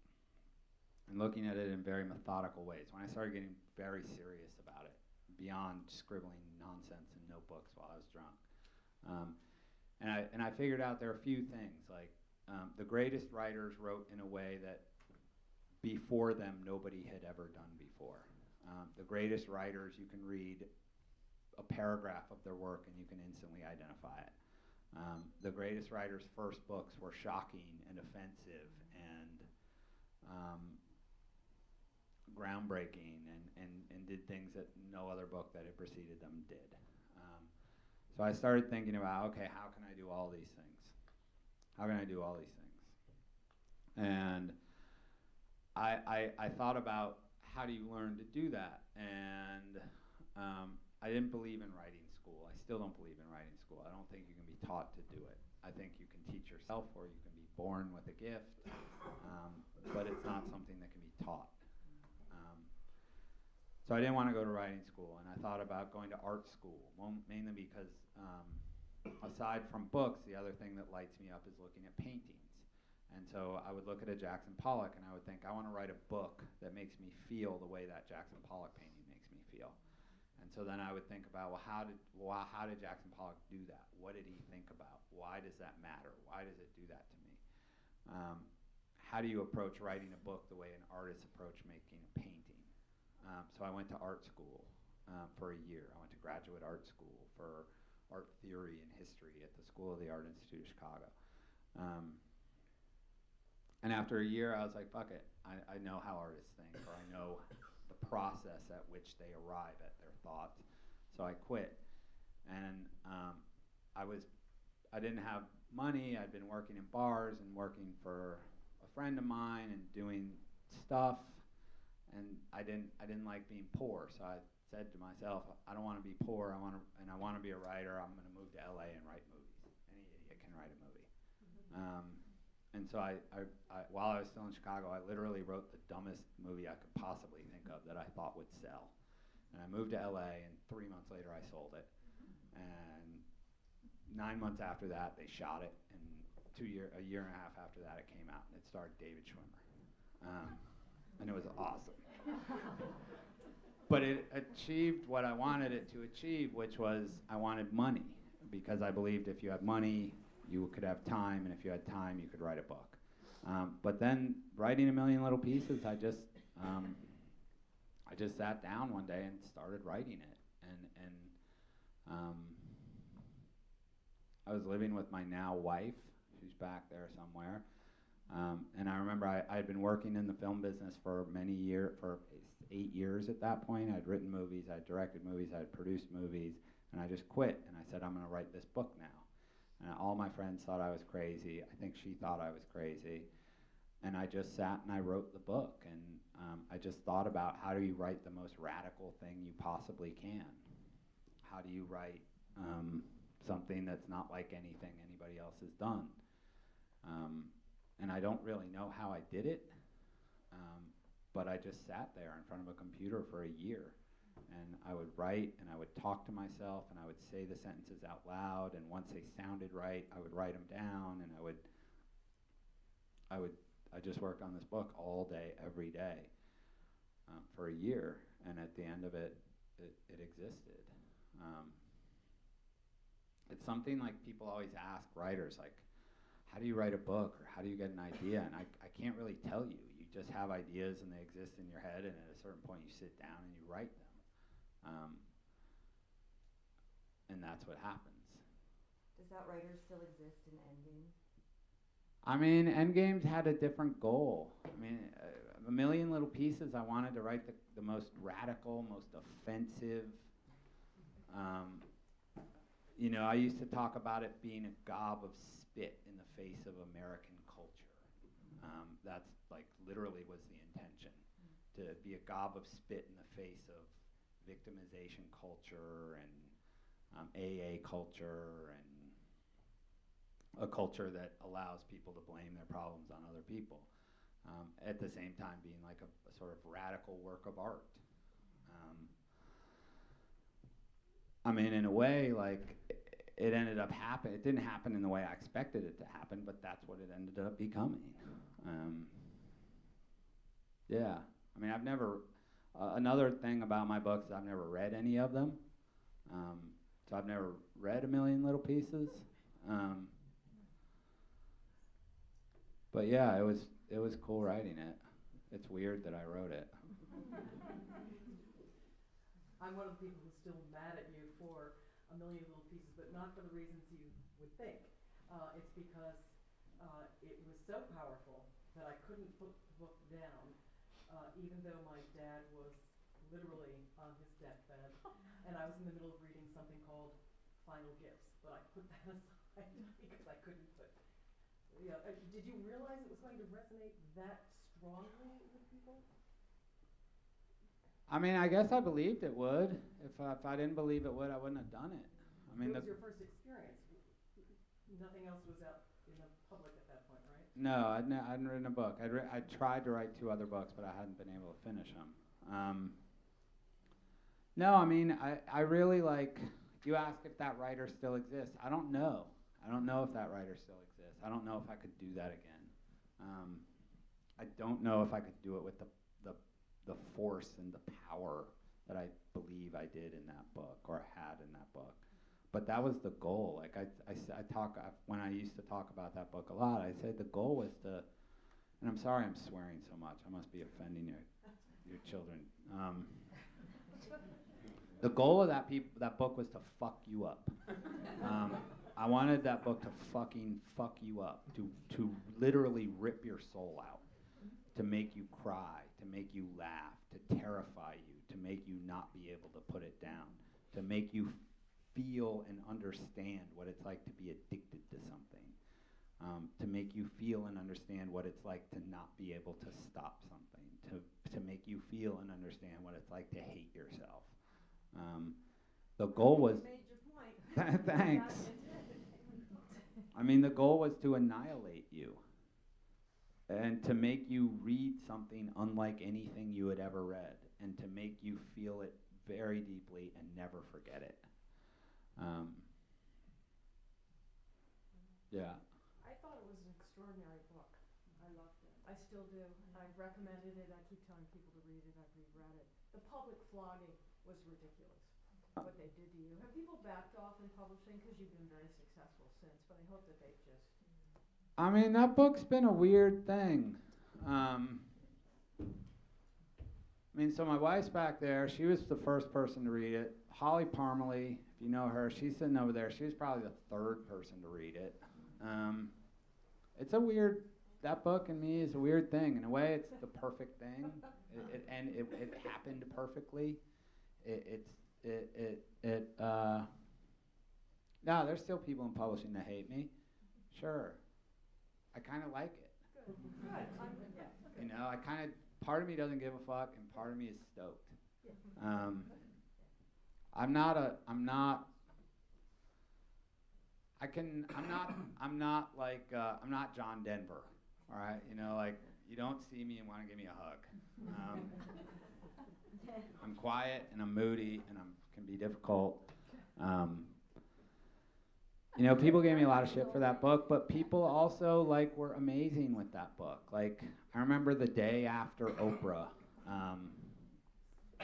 and looking at it in very methodical ways. When I started getting very serious about it, beyond scribbling nonsense in notebooks while I was drunk. And I figured out there are a few things, like the greatest writers wrote in a way that before them nobody had ever done before. The greatest writers, you can read a paragraph of their work and you can instantly identify it. The greatest writers' first books were shocking and offensive and groundbreaking and did things that no other book that had preceded them did. So I started thinking about, okay, how can I do all these things? How can I do all these things? And I thought about how do you learn to do that? And I didn't believe in writing school. I still don't believe in writing school. I don't think you can be taught to do it. I think you can teach yourself or you can be born with a gift, but it's not something that can be taught. So I didn't want to go to writing school, and I thought about going to art school, mainly because aside from books, the other thing that lights me up is looking at paintings. And so I would look at a Jackson Pollock and I would think, I want to write a book that makes me feel the way that Jackson Pollock painting makes me feel. And so then I would think about, well, how did Jackson Pollock do that? What did he think about? Why does that matter? Why does it do that to me? How do you approach writing a book the way an artist approached making a painting? So I went to art school for a year. I went to graduate art school for art theory and history at the School of the Art Institute of Chicago. And after a year, I was like, fuck it. I know how artists think, or I know the process at which they arrive at their thoughts. So I quit. And I didn't have money. I'd been working in bars and working for a friend of mine and doing stuff. And I didn't like being poor. So I said to myself, I don't want to be poor. I want to be a writer. I'm going to move to LA and write movies. Any idiot can write a movie. And so I while I was still in Chicago, I literally wrote the dumbest movie I could possibly think of that I thought would sell. And I moved to LA, and 3 months later I sold it. And 9 months after that, they shot it. And a year and a half after that, it came out, and it starred David Schwimmer. And it was awesome. but it achieved what I wanted it to achieve, which was I wanted money, because I believed if you had money, you could have time, and if you had time, you could write a book. But then writing A Million Little Pieces, I just sat down one day and started writing it, and I was living with my now wife, who's back there somewhere, and I remember I had been working in the film business for 8 years at that point. I'd written movies, I'd directed movies, I'd produced movies, and I just quit, and I said, I'm going to write this book now. And all my friends thought I was crazy. I think she thought I was crazy. And I just sat and I wrote the book, and I just thought about how do you write the most radical thing you possibly can? How do you write something that's not like anything anybody else has done? And I don't really know how I did it, but I just sat there in front of a computer for a year, and I would write, and I would talk to myself, and I would say the sentences out loud, and once they sounded right, I would write them down, and I just worked on this book all day, every day, for a year, and at the end of it, it existed. It's something like people always ask writers, like, how do you write a book, or how do you get an idea? And I can't really tell you. You just have ideas, and they exist in your head, and at a certain point, you sit down and you write them. And that's what happens. Does that writer still exist in Endgame? I mean, Endgame's had a different goal. I mean, A Million Little Pieces, I wanted to write the most radical, most offensive. I used to talk about it being a gob of spit in the face of American culture. That's like literally was the intention, to be a gob of spit in the face of victimization culture and AA culture and a culture that allows people to blame their problems on other people, at the same time being like a sort of radical work of art. I mean, in a way, like, it ended up happening. It didn't happen in the way I expected it to happen, but that's what it ended up becoming. Yeah. I mean, I've never, another thing about my books is I've never read any of them. So I've never read A Million Little Pieces. But yeah, it was cool writing it. It's weird that I wrote it. I'm one of the people who's still mad at you for A Million Little Pieces, but not for the reasons you would think. It's because it was so powerful that I couldn't put the book down, even though my dad was literally on his deathbed, and I was in the middle of reading something called Final Gifts, but I put that aside because I couldn't put. Did you realize it was going to resonate that strongly with people? I mean, I guess I believed it would. If I didn't believe it would, I wouldn't have done it. I mean, it was your first experience. Nothing else was out in the public at that point, right? No, I hadn't written a book. I tried to write 2 other books, but I hadn't been able to finish them. No, I mean, I really like. You ask if that writer still exists. I don't know. I don't know if that writer still exists. I don't know if I could do that again. I don't know if I could do it with the force and the power that I believe I did in that book or had in that book. But that was the goal. Like when I used to talk about that book a lot, I said the goal was to, and I'm sorry I'm swearing so much. I must be offending your children. The goal of that book was to fuck you up. I wanted that book to fucking fuck you up, to literally rip your soul out, to make you cry, to make you laugh, to terrify you, to make you not be able to put it down, to make you feel and understand what it's like to be addicted to something, to make you feel and understand what it's like to not be able to stop something, to make you feel and understand what it's like to hate yourself. The goal was. You made your point. Thanks. I mean, the goal was to annihilate you and to make you read something unlike anything you had ever read and to make you feel it very deeply and never forget it. Yeah. I thought it was an extraordinary book. I loved it. I still do. I've recommended it. I keep telling people to read it. I've reread it. the public flogging was ridiculous, what they did to you. Have people backed off in publishing? Because you've been very successful since, but I hope that they've just... I mean, that book's been a weird thing. I mean, so my wife's back there. She was the first person to read it. Holly Parmalee, if you know her, she's sitting over there. She was probably the third person to read it. It's a weird, that book in me is a weird thing. In a way, it's the perfect thing. It happened perfectly. No, there's still people in publishing that hate me. Sure. I kind of like it. Good. You know, I kind of, part of me doesn't give a fuck, and part of me is stoked. I'm not John Denver, all right? You know, like, you don't see me and want to give me a hug. I'm quiet, and I'm moody, and can be difficult. You know, people gave me a lot of shit for that book, but people also, like, were amazing with that book. Like, I remember the day after Oprah,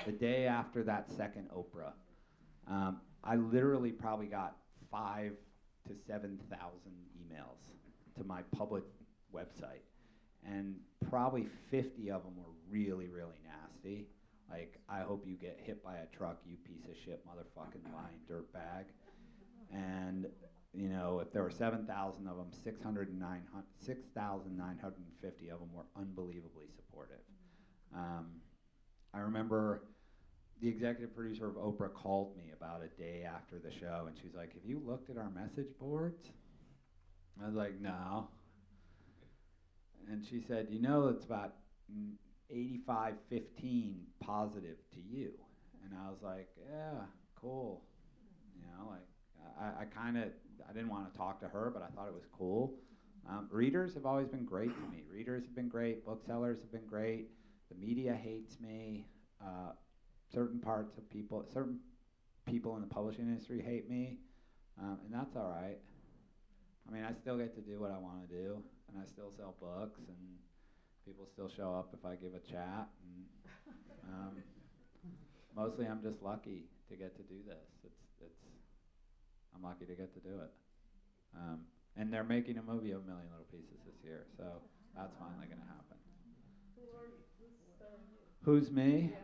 the day after that second Oprah, I literally probably got 5,000 to 7,000 emails to my public website, and probably 50 of them were really, really nasty. Like, I hope you get hit by a truck, you piece of shit, motherfucking lying dirtbag. And, you know, if there were 7,000 of them, 6,950 of them were unbelievably supportive. I remember the executive producer of Oprah called me about a day after the show, and she's like, "Have you looked at our message boards?" I was like, "No." And she said, "You know, it's about 85-15 positive to you." And I was like, "Yeah, cool." You know, like, I didn't want to talk to her, but I thought it was cool. Readers have always been great to me. Readers have been great. Booksellers have been great. The media hates me. Certain people in the publishing industry hate me, and that's all right. I mean, I still get to do what I want to do, and I still sell books, and people still show up if I give a chat. And mostly, I'm just lucky to get to do this. I'm lucky to get to do it. And they're making a movie of A Million Little Pieces this year, so that's finally going to happen. Who are you? Who's starring you? Who's me?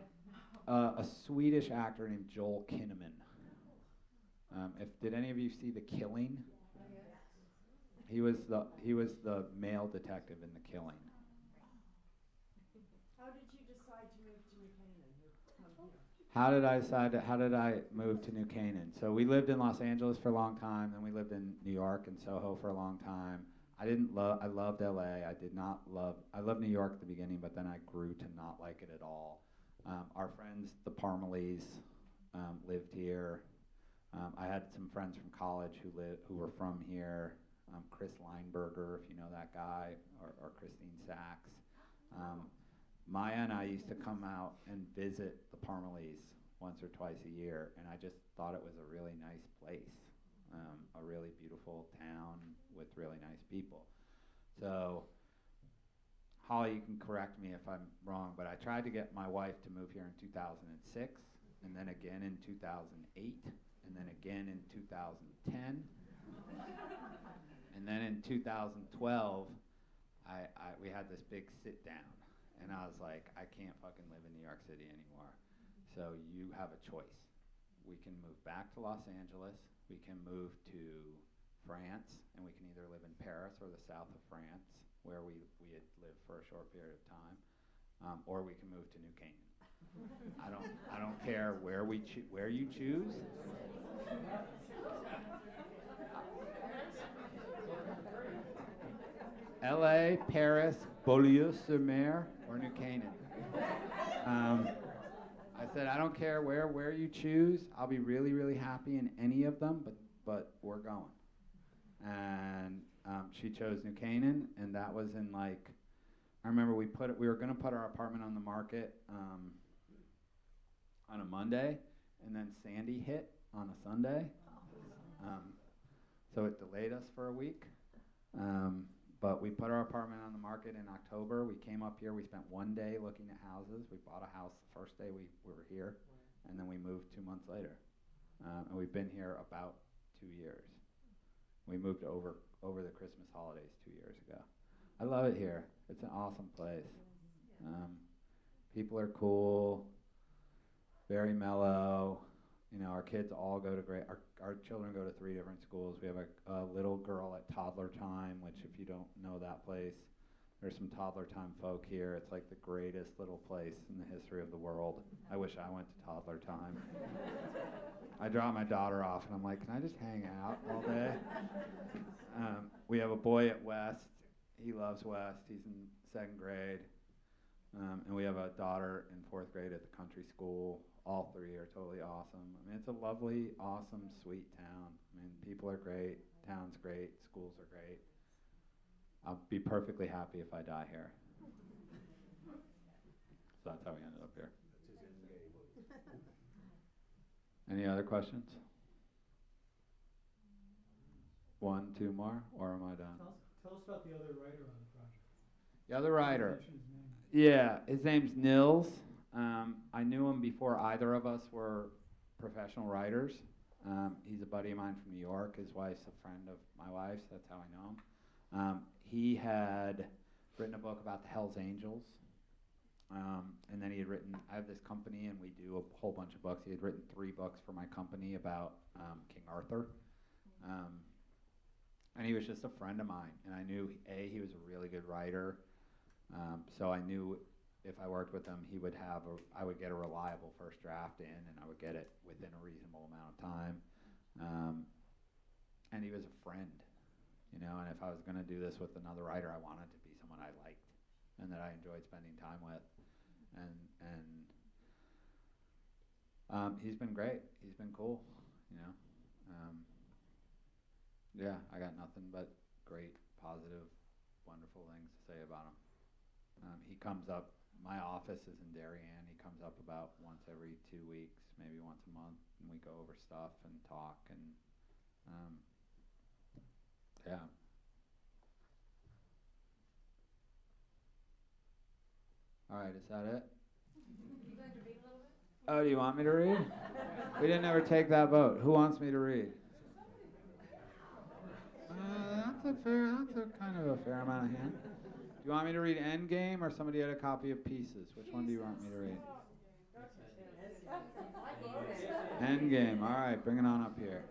A Swedish actor named Joel Kinnaman. Did any of you see The Killing? He was the male detective in The Killing. How did you decide to move to New Canaan? How did I move to New Canaan? So we lived in Los Angeles for a long time, then we lived in New York and Soho for a long time. I loved LA. I loved New York at the beginning, but then I grew to not like it at all. Our friends, the Parmalees, lived here. I had some friends from college who were from here. Chris Lineberger, if you know that guy, or Christine Sachs. Maya and I used to come out and visit the Parmalees once or twice a year, and I just thought it was a really nice place, a really beautiful town with really nice people. So, Holly, you can correct me if I'm wrong, but I tried to get my wife to move here in 2006, and then again in 2008, and then again in 2010, and then in 2012, we had this big sit down. And I was like, I can't fucking live in New York City anymore. So you have a choice. We can move back to Los Angeles. We can move to France, and we can either live in Paris or the south of France, where we had lived for a short period of time, or we can move to New Canaan. I don't care where you choose. L.A., Paris, Beaulieu-sur-Mer, or New Canaan. I said, I don't care where you choose. We be really, really happy in any of them, but we're going. And she chose New Canaan, and that was in I remember we were going to put our apartment on the market on a Monday, and then Sandy hit on a Sunday. So it delayed us for a week. But we put our apartment on the market in October. We came up here. We spent one day looking at houses. We bought a house the first day we were here, and then we moved 2 months later. And we've been here about 2 years. We moved over the Christmas holidays 2 years ago. I love it here. It's an awesome place. People are cool, very mellow. You know, our kids all go to our children go to 3 different schools. We have a little girl at toddler time, which if you don't know that place, there's some toddler time folk here. It's like the greatest little place in the history of the world. I wish I went to toddler time. I drop my daughter off and I'm like, can I just hang out all day? We have a boy at West. He loves West. He's in 2nd grade. And we have a daughter in 4th grade at the country school. All 3 are totally awesome. I mean, it's a lovely, awesome, sweet town. I mean, people are great, town's great, schools are great. I'll be perfectly happy if I die here. So that's how we ended up here. Any other questions? 1, 2 more, or am I done? Tell us about the other writer on the project. The other writer. Mention his name. Yeah, his name's Nils. I knew him before either of us were professional writers. He's a buddy of mine from New York. His wife's a friend of my wife's. That's how I know him. He had written a book about the Hells Angels. And then he had written, I have this company and we do a whole bunch of books. He had written 3 books for my company about King Arthur. And he was just a friend of mine. And I knew, he was a really good writer. So I knew if I worked with him, I would get a reliable first draft in, and I would get it within a reasonable amount of time. And he was a friend, you know. And if I was going to do this with another writer, I wanted to be someone I liked and that I enjoyed spending time with. And he's been great. He's been cool, you know. Yeah, I got nothing but great, positive, wonderful things to say about him. He comes up, my office is in Darien. He comes up about once every 2 weeks, maybe once a month, and we go over stuff and talk and yeah. All right, is that it? You going to read a little bit? Oh, do you want me to read? We didn't ever take that vote. Who wants me to read? That's a kind of a fair amount of hand. Do you want me to read Endgame or somebody had a copy of Pieces? Which one do you want me to read? Endgame. All right, bring it on up here.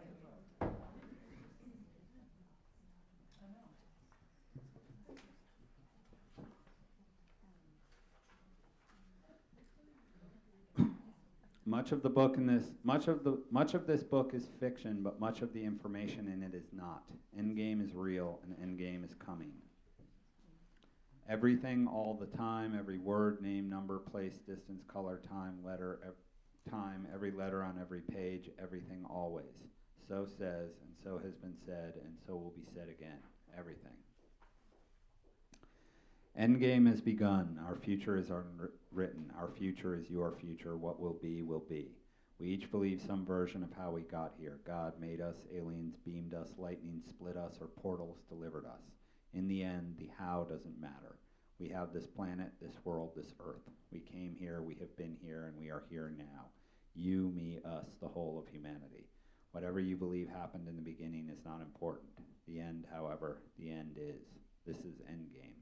Much of this book is fiction, but much of the information in it is not. Endgame is real, and Endgame is coming. Everything, all the time, every word, name, number, place, distance, color, time, letter, every letter on every page, everything, always. So says, and so has been said, and so will be said again. Everything. Endgame has begun. Our future is unwritten. Our future is your future. What will be, will be. We each believe some version of how we got here. God made us, aliens beamed us, lightning split us, or portals delivered us. In the end, the how doesn't matter. We have this planet, this world, this earth. We came here, we have been here, and we are here now. You, me, us, the whole of humanity. Whatever you believe happened in the beginning is not important. The end, however, the end is. This is Endgame.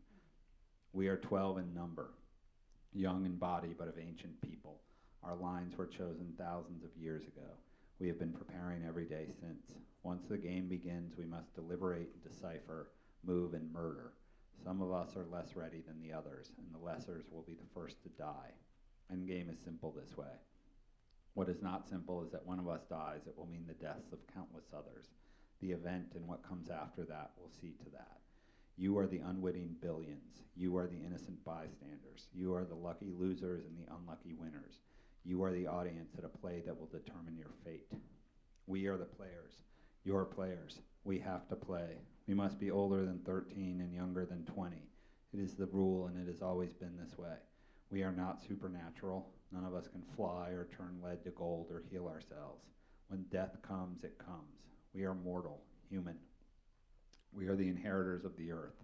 We are 12 in number, young in body, but of ancient people. Our lines were chosen thousands of years ago. We have been preparing every day since. Once the game begins, we must deliberate and decipher, move and murder. Some of us are less ready than the others, and the lessers will be the first to die. Endgame is simple this way. What is not simple is that one of us dies, it will mean the deaths of countless others. The event and what comes after that will see to that. You are the unwitting billions. You are the innocent bystanders. You are the lucky losers and the unlucky winners. You are the audience at a play that will determine your fate. We are the players. Your players. We have to play. We must be older than 13 and younger than 20. It is the rule, and it has always been this way. We are not supernatural. None of us can fly or turn lead to gold or heal ourselves. When death comes, it comes. We are mortal, human. We are the inheritors of the earth.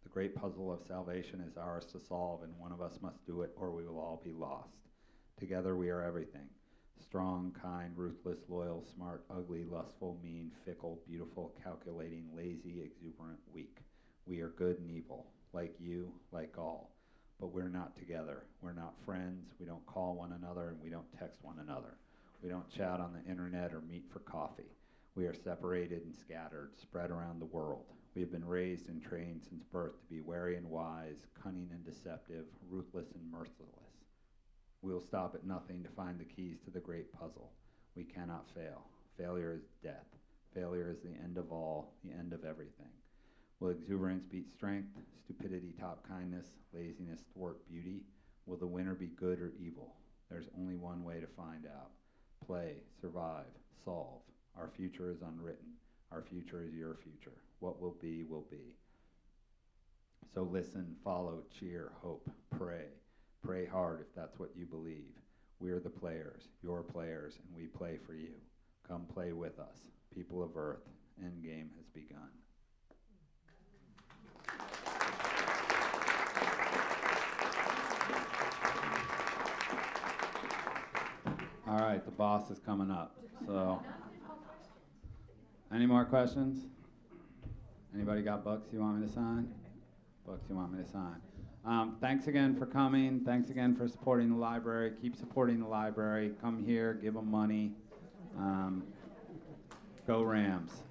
The great puzzle of salvation is ours to solve, and one of us must do it, or we will all be lost. Together we are everything. Strong, kind, ruthless, loyal, smart, ugly, lustful, mean, fickle, beautiful, calculating, lazy, exuberant, weak. We are good and evil, like you, like all. But we're not together. We're not friends. We don't call one another, and we don't text one another. We don't chat on the internet or meet for coffee. We are separated and scattered, spread around the world. We have been raised and trained since birth to be wary and wise, cunning and deceptive, ruthless and merciless. We will stop at nothing to find the keys to the great puzzle. We cannot fail. Failure is death. Failure is the end of all, the end of everything. Will exuberance beat strength, stupidity top kindness, laziness thwart beauty? Will the winner be good or evil? There's only one way to find out. Play, survive, solve. Our future is unwritten. Our future is your future. What will be, will be. So listen, follow, cheer, hope, pray. Pray hard if that's what you believe. We're the players, your players, and we play for you. Come play with us. People of Earth, endgame has begun. All right, the boss is coming up. So, any more questions? Anybody got books you want me to sign? Books you want me to sign? Thanks again for coming. Thanks again for supporting the library. Keep supporting the library. Come here, give them money. Go Rams.